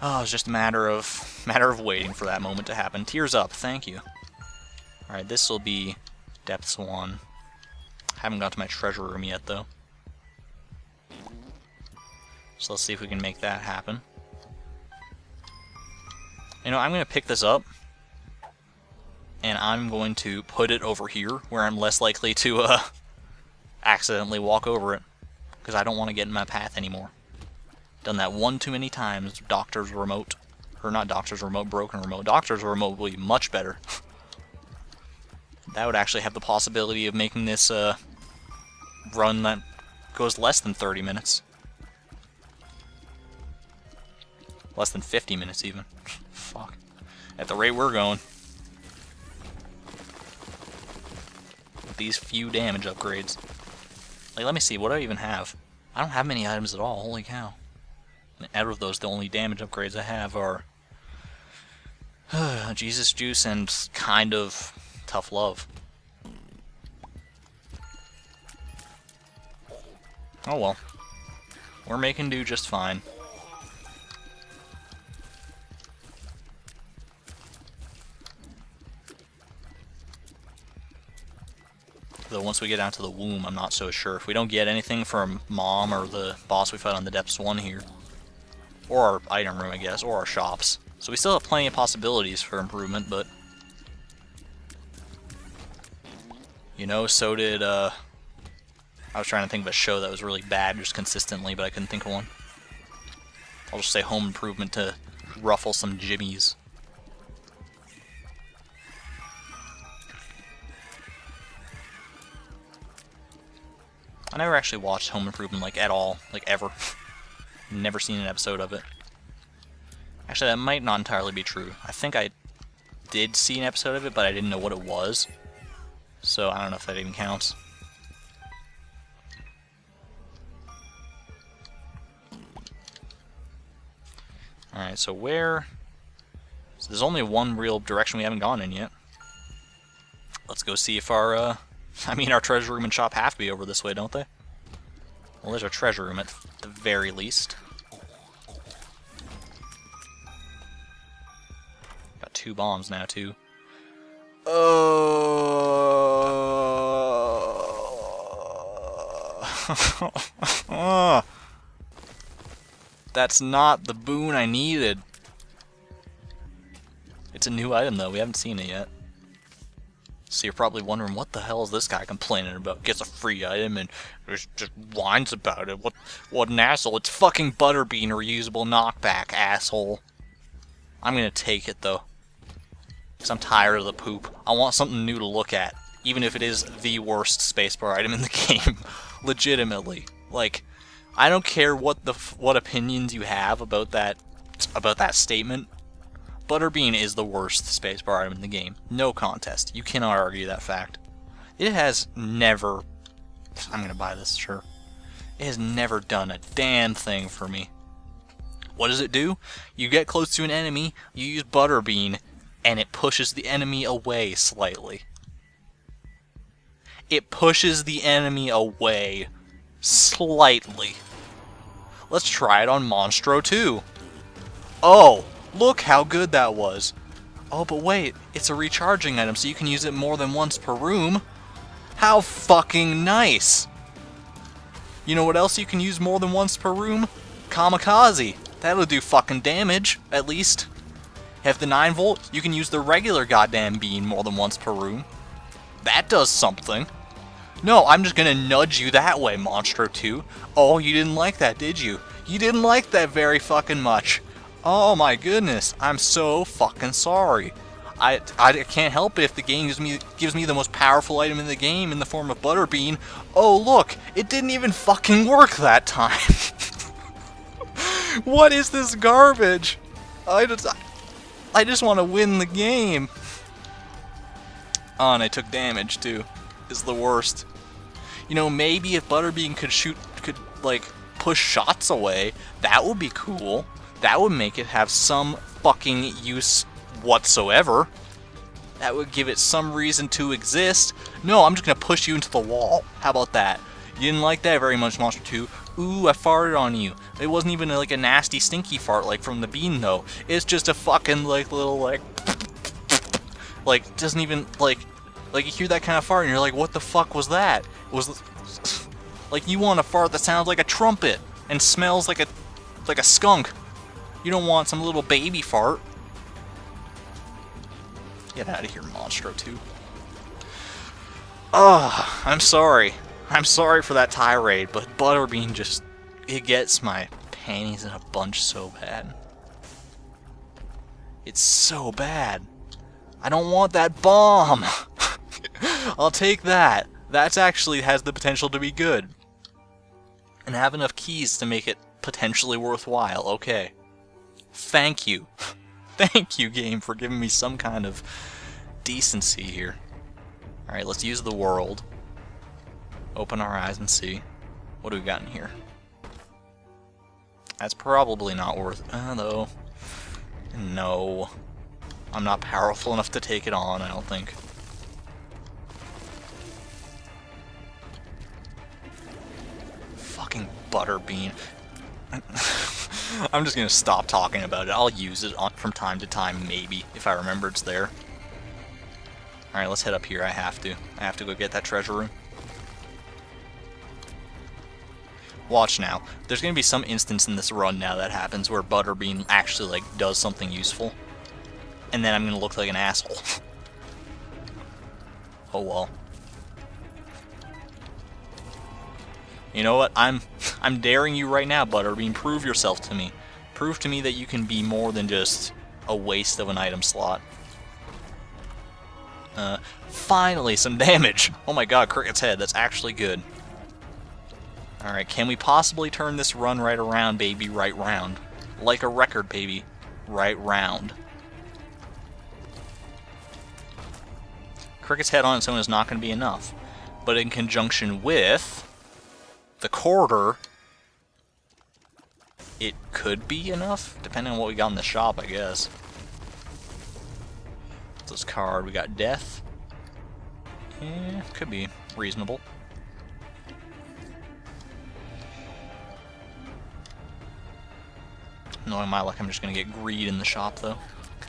Oh, it's just a matter of waiting for that moment to happen. Tears up, thank you. Alright, this will be Depths 1. Haven't got to my treasure room yet, though. So let's see if we can make that happen. You know, I'm going to pick this up, and I'm going to put it over here, where I'm less likely to accidentally walk over it, because I don't want to get in my path anymore. Done that one too many times. Doctor's remote. Or not Doctor's remote, broken remote. Doctor's remote will be much better. That would actually have the possibility of making this run that goes less than 30 minutes. Less than 50 minutes even. Fuck. At the rate we're going. With these few damage upgrades. Like, let me see, what do I even have? I don't have many items at all, holy cow. And out of those, the only damage upgrades I have are Jesus Juice and kind of Tough Love. Oh well. We're making do just fine. Though once we get down to the womb, I'm not so sure. If we don't get anything from Mom or the boss we fight on the Depths 1 here. Or our item room, I guess, or our shops. So we still have plenty of possibilities for improvement, but... You know, so did, I was trying to think of a show that was really bad just consistently, but I couldn't think of one. I'll just say Home Improvement to ruffle some jimmies. I never actually watched Home Improvement, like, at all. Like, ever. Never seen an episode of it. Actually, that might not entirely be true. I think I did see an episode of it, but I didn't know what it was. So, I don't know if that even counts. Alright, so where... So there's only one real direction we haven't gone in yet. Let's go see if our, I mean, our treasure room and shop have to be over this way, don't they? Well, there's our treasure room at the very least. Got 2 bombs now, too. That's not the boon I needed. It's a new item, though. We haven't seen it yet. So you're probably wondering, what the hell is this guy complaining about? Gets a free item and just whines about it. What an asshole. It's fucking Butterbean reusable knockback, asshole. I'm gonna take it, though. Because I'm tired of the poop. I want something new to look at. Even if it is the worst spacebar item in the game. Legitimately. Like, I don't care what opinions you have about that statement. Butterbean is the worst spacebar item in the game. No contest. You cannot argue that fact. It has never... I'm gonna buy this, sure. It has never done a damn thing for me. What does it do? You get close to an enemy, you use Butterbean, and it pushes the enemy away slightly. It pushes the enemy away slightly. Let's try it on Monstro 2. Oh! Look how good that was. Oh, but wait, it's a recharging item, so you can use it more than once per room. How fucking nice! You know what else you can use more than once per room? Kamikaze. That'll do fucking damage, at least. Have the 9 volt, you can use the regular goddamn bean more than once per room. That does something. No, I'm just gonna nudge you that way, Monstro 2. Oh, you didn't like that, did you? You didn't like that very fucking much. Oh my goodness, I'm so fucking sorry. I can't help it if the game gives me the most powerful item in the game in the form of Butterbean. Oh look, it didn't even fucking work that time. What is this garbage? I just want to win the game. Oh, and I took damage too. Is the worst. You know, maybe if Butterbean could like push shots away, that would be cool. That would make it have some fucking use whatsoever. That would give it some reason to exist. No, I'm just gonna push you into the wall. How about that? You didn't like that very much, Monster 2. Ooh, I farted on you. It wasn't even like a nasty, stinky fart like from the bean, though. It's just a fucking like little like doesn't even like you hear that kind of fart and you're like, what the fuck was that? It was like you want a fart that sounds like a trumpet and smells like a skunk. You don't want some little baby fart. Get out of here, Monstro 2. Ugh, I'm sorry. I'm sorry for that tirade, but Butterbean just... It gets my panties in a bunch so bad. It's so bad. I don't want that bomb! I'll take that. That actually has the potential to be good. And have enough keys to make it potentially worthwhile, okay. Thank you. Thank you, game, for giving me some kind of decency here. Alright, let's use the world. Open our eyes and see. What do we got in here? That's probably not worth it, though. No. I'm not powerful enough to take it on, I don't think. Fucking Butterbean. I'm just gonna stop talking about it. I'll use it from time to time, maybe, if I remember it's there. Alright, let's head up here. I have to go get that treasure room. Watch now. There's going to be some instance in this run now that happens where Butterbean actually, like, does something useful. And then I'm going to look like an asshole. Oh well. You know what? I'm daring you right now, Butterbean. Prove yourself to me. Prove to me that you can be more than just a waste of an item slot. Finally, some damage! Oh my god, Cricket's head. That's actually good. Alright, can we possibly turn this run right around, baby? Right round. Like a record, baby. Right round. Cricket's head on its own is not going to be enough. But in conjunction with the quarter, it could be enough, depending on what we got in the shop, I guess. This card, we got death. Yeah, could be reasonable. Knowing my luck, I'm just going to get greed in the shop, though.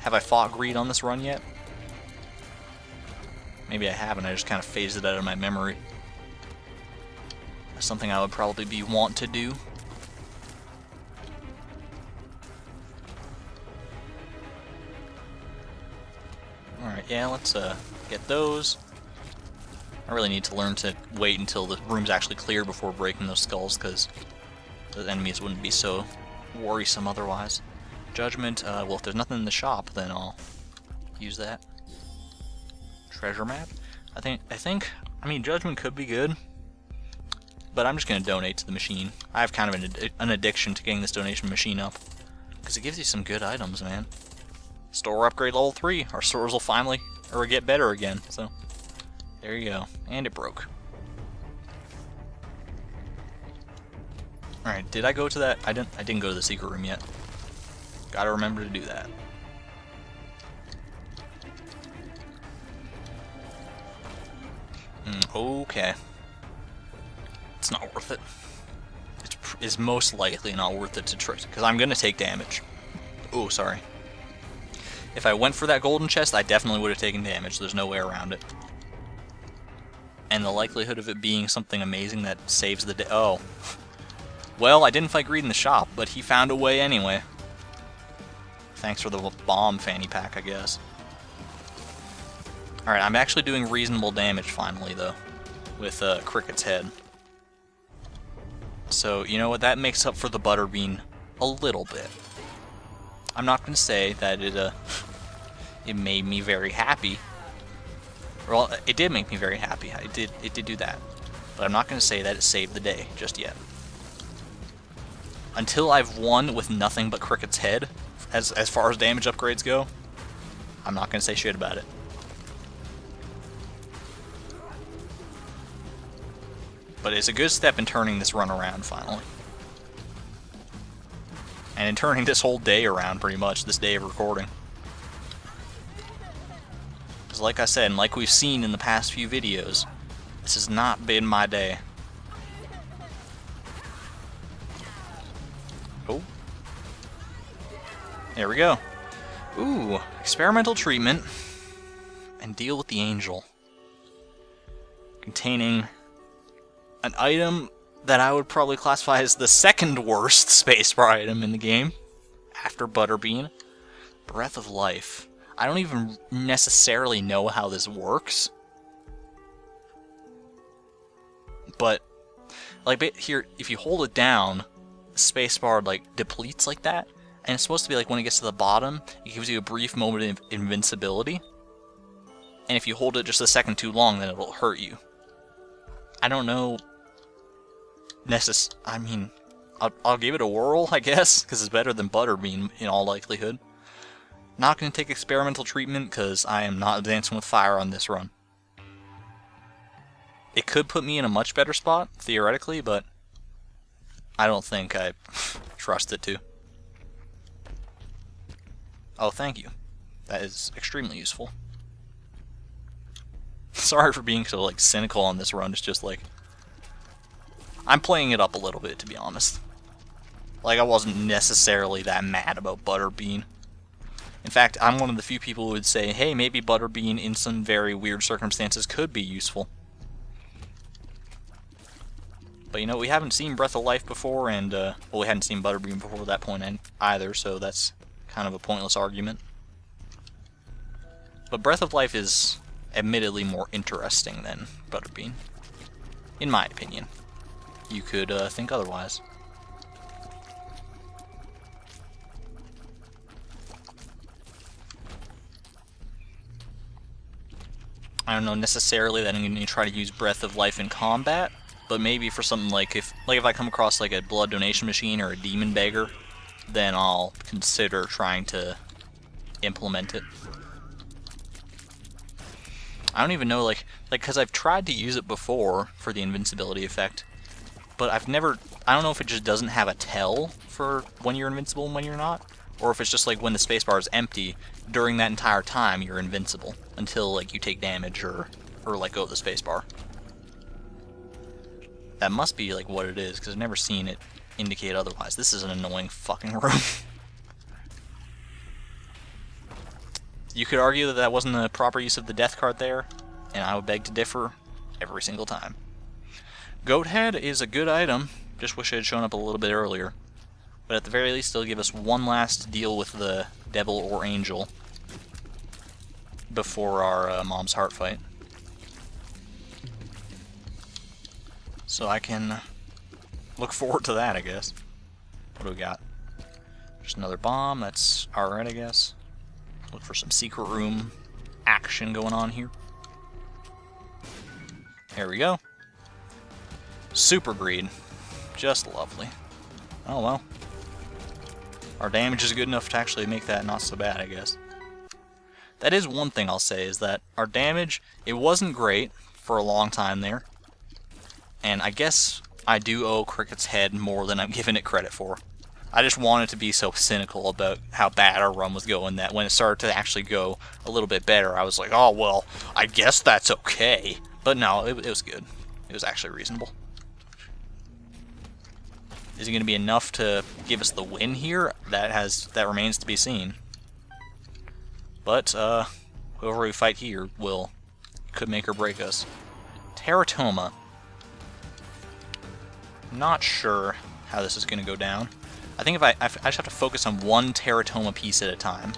Have I fought greed on this run yet? Maybe I haven't, I just kind of phased it out of my memory. That's something I would probably want to do. Alright, yeah, let's get those. I really need to learn to wait until the room's actually clear before breaking those skulls, because the enemies wouldn't be so worrisome otherwise. Judgment, well, if there's nothing in the shop, then I'll use that. Treasure map? I mean, Judgment could be good, but I'm just going to donate to the machine. I have kind of an addiction to getting this donation machine up, because it gives you some good items, man. Store upgrade level 3. Our stores will finally, or get better again, so there you go. And it broke. Alright, did I go to that? I didn't go to the secret room yet. Gotta remember to do that. Okay. It's not worth it. It's most likely not worth it to try, because I'm gonna take damage. Oh, sorry. If I went for that golden chest, I definitely would have taken damage. There's no way around it. And the likelihood of it being something amazing that saves the day. Oh. Well, I didn't fight greed in the shop, but he found a way anyway. Thanks for the bomb fanny pack, I guess. Alright, I'm actually doing reasonable damage finally, though, with Cricket's head. So, you know what? That makes up for the Butterbean a little bit. I'm not going to say that it made me very happy. Well, it did make me very happy. It did do that. But I'm not going to say that it saved the day just yet. Until I've won with nothing but Cricket's head, as far as damage upgrades go, I'm not going to say shit about it. But it's a good step in turning this run around, finally. And in turning this whole day around, pretty much, this day of recording. Because like I said, and like we've seen in the past few videos, this has not been my day. Oh. There we go. Ooh, experimental treatment. And deal with the angel. Containing an item that I would probably classify as the second worst spacebar item in the game, after Butterbean. Breath of Life. I don't even necessarily know how this works. But, like, here, if you hold it down, the spacebar, like, depletes like that. And it's supposed to be like when it gets to the bottom, it gives you a brief moment of invincibility. And if you hold it just a second too long, then it'll hurt you. I don't know. I mean, I'll give it a whirl, I guess, because it's better than Butterbean in all likelihood. Not going to take experimental treatment because I am not dancing with fire on this run. It could put me in a much better spot, theoretically, but I don't think I trust it to. Oh, thank you. That is extremely useful. Sorry for being so, like, cynical on this run. It's just, like, I'm playing it up a little bit, to be honest. Like, I wasn't necessarily that mad about Butterbean. In fact, I'm one of the few people who would say, hey, maybe Butterbean in some very weird circumstances could be useful. But you know, we haven't seen Breath of Life before, and, well, we hadn't seen Butterbean before that point either, so that's kind of a pointless argument. But Breath of Life is admittedly more interesting than Butterbean, in my opinion. You could think otherwise. I don't know necessarily that I'm going to try to use Breath of Life in combat, but maybe for something like if I come across like a blood donation machine or a demon beggar, then I'll consider trying to implement it. I don't even know, like, because I've tried to use it before for the invincibility effect, but I don't know if it just doesn't have a tell for when you're invincible and when you're not, or if it's just like when the spacebar is empty, during that entire time you're invincible, until like you take damage or let go of the spacebar. That must be like what it is, because I've never seen it indicate otherwise. This is an annoying fucking room. You could argue that that wasn't a proper use of the death card there, and I would beg to differ every single time. Goat Head is a good item, just wish it had shown up a little bit earlier. But at the very least, it'll give us one last deal with the devil or angel before our mom's heart fight. So I can look forward to that, I guess. What do we got? Just another bomb, that's alright, I guess. Look for some secret room action going on here. There we go. Super Greed. Just lovely. Oh well. Our damage is good enough to actually make that not so bad, I guess. That is one thing I'll say, is that our damage, it wasn't great for a long time there. And I guess I do owe Cricket's Head more than I'm giving it credit for. I just wanted to be so cynical about how bad our run was going that when it started to actually go a little bit better, I was like, oh, well, I guess that's okay. But no, it was good. It was actually reasonable. Is it going to be enough to give us the win here? That remains to be seen. But whoever we fight here could make or break us. Teratoma. Not sure how this is going to go down. I think I just have to focus on one Teratoma piece at a time.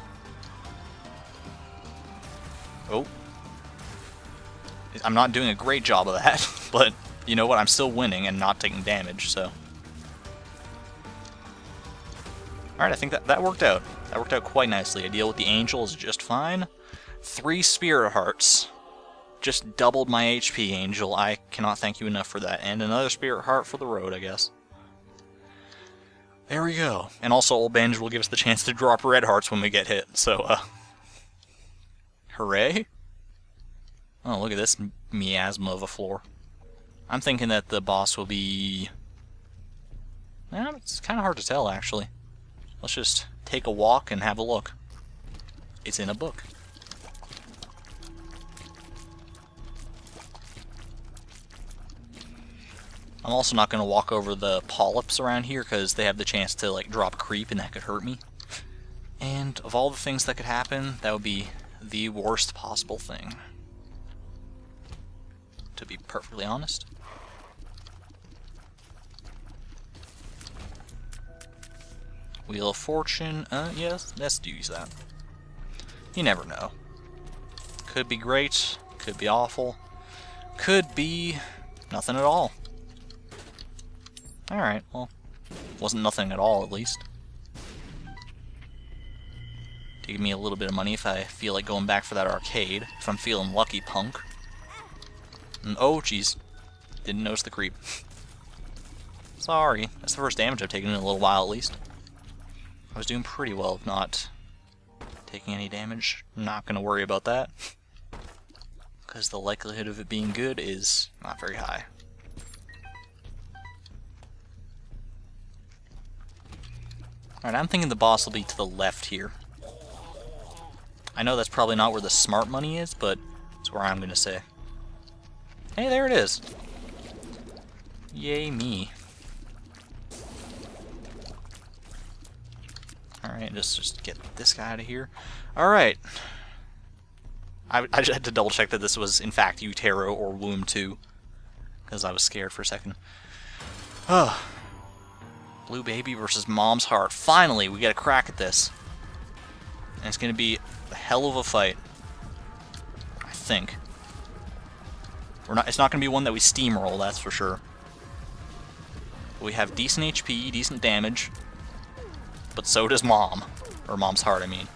Oh. I'm not doing a great job of that, but you know what? I'm still winning and not taking damage, so. Alright, I think that worked out. That worked out quite nicely. A deal with the angel is just fine. 3 Spirit Hearts. Just doubled my HP, Angel. I cannot thank you enough for that. And another Spirit Heart for the road, I guess. There we go. And also, Old Bandage will give us the chance to drop red hearts when we get hit, so, hooray. Oh, look at this miasma of a floor. I'm thinking that the boss will be... it's kind of hard to tell, actually. Let's just take a walk and have a look. It's in a book. I'm also not going to walk over the polyps around here because they have the chance to like drop creep and that could hurt me. And of all the things that could happen, that would be the worst possible thing. To be perfectly honest. Wheel of Fortune, yes, let's use that. You never know. Could be great, could be awful, could be nothing at all. Alright, well, wasn't nothing at all, at least. Give me a little bit of money if I feel like going back for that arcade, if I'm feeling lucky, punk. And, oh, jeez. Didn't notice the creep. Sorry, that's the first damage I've taken in a little while, at least. I was doing pretty well, if not taking any damage. I'm not going to worry about that, because the likelihood of it being good is not very high. Alright, I'm thinking the boss will be to the left here. I know that's probably not where the smart money is, but it's where I'm going to say. Hey, there it is! Yay me. Alright, Alright, just get this guy out of here. Alright. I just had to double check that this was, in fact, Utero or Womb 2. Because I was scared for a second. Oh. Blue Baby versus Mom's Heart. Finally, we get a crack at this. And it's going to be a hell of a fight. I think. It's not going to be one that we steamroll, that's for sure. We have decent HP, decent damage. But so does Mom. Or Mom's Heart, I mean.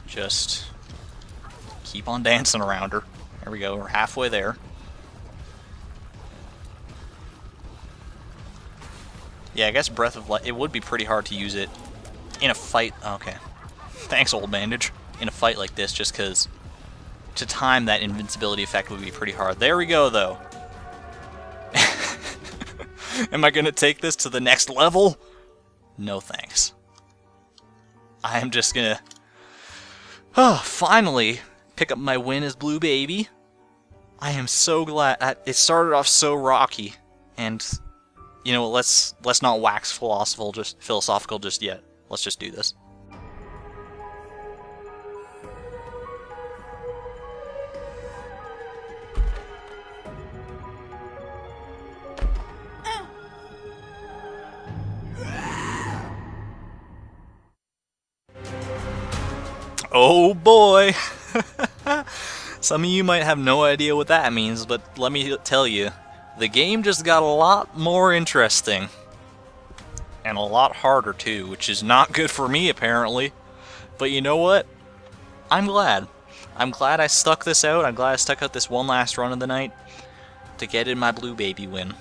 Just keep on dancing around her. There we go, we're halfway there. Yeah, I guess Breath of Life, it would be pretty hard to use it in a fight. Okay. Thanks, old bandage. In a fight like this, just because to time that invincibility effect would be pretty hard. There we go, though. Am I going to take this to the next level? No thanks. I am just going to finally pick up my win as Blue Baby. I am so glad. It started off so rocky, and you know, let's not wax philosophical just yet. Let's just do this. Oh boy! Some of you might have no idea what that means, but let me tell you, the game just got a lot more interesting. And a lot harder too, which is not good for me apparently. But you know what? I'm glad. I'm glad I stuck this out. I'm glad I stuck out this one last run of the night to get in my Blue Baby win.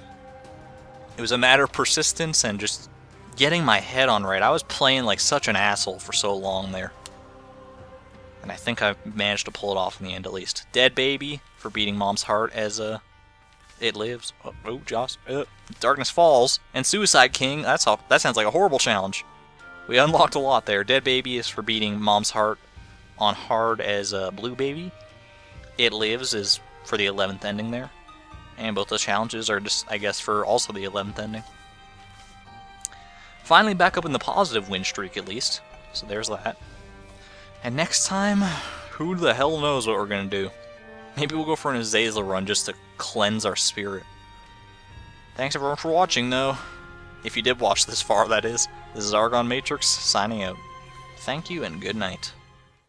It was a matter of persistence and just getting my head on right. I was playing like such an asshole for so long there. And I think I managed to pull it off in the end at least. Dead Baby for beating Mom's Heart as It Lives. Oh, Joss. Darkness Falls. And Suicide King. That sounds like a horrible challenge. We unlocked a lot there. Dead Baby is for beating Mom's Heart on hard as Blue Baby. It Lives is for the 11th ending there. And both those challenges are just, I guess, for also the 11th ending. Finally back up in the positive win streak at least. So there's that. And next time, who the hell knows what we're going to do. Maybe we'll go for an Azazel run just to cleanse our spirit. Thanks everyone for watching, though. If you did watch this far, that is. This is ArgonMatrix, signing out. Thank you and good night.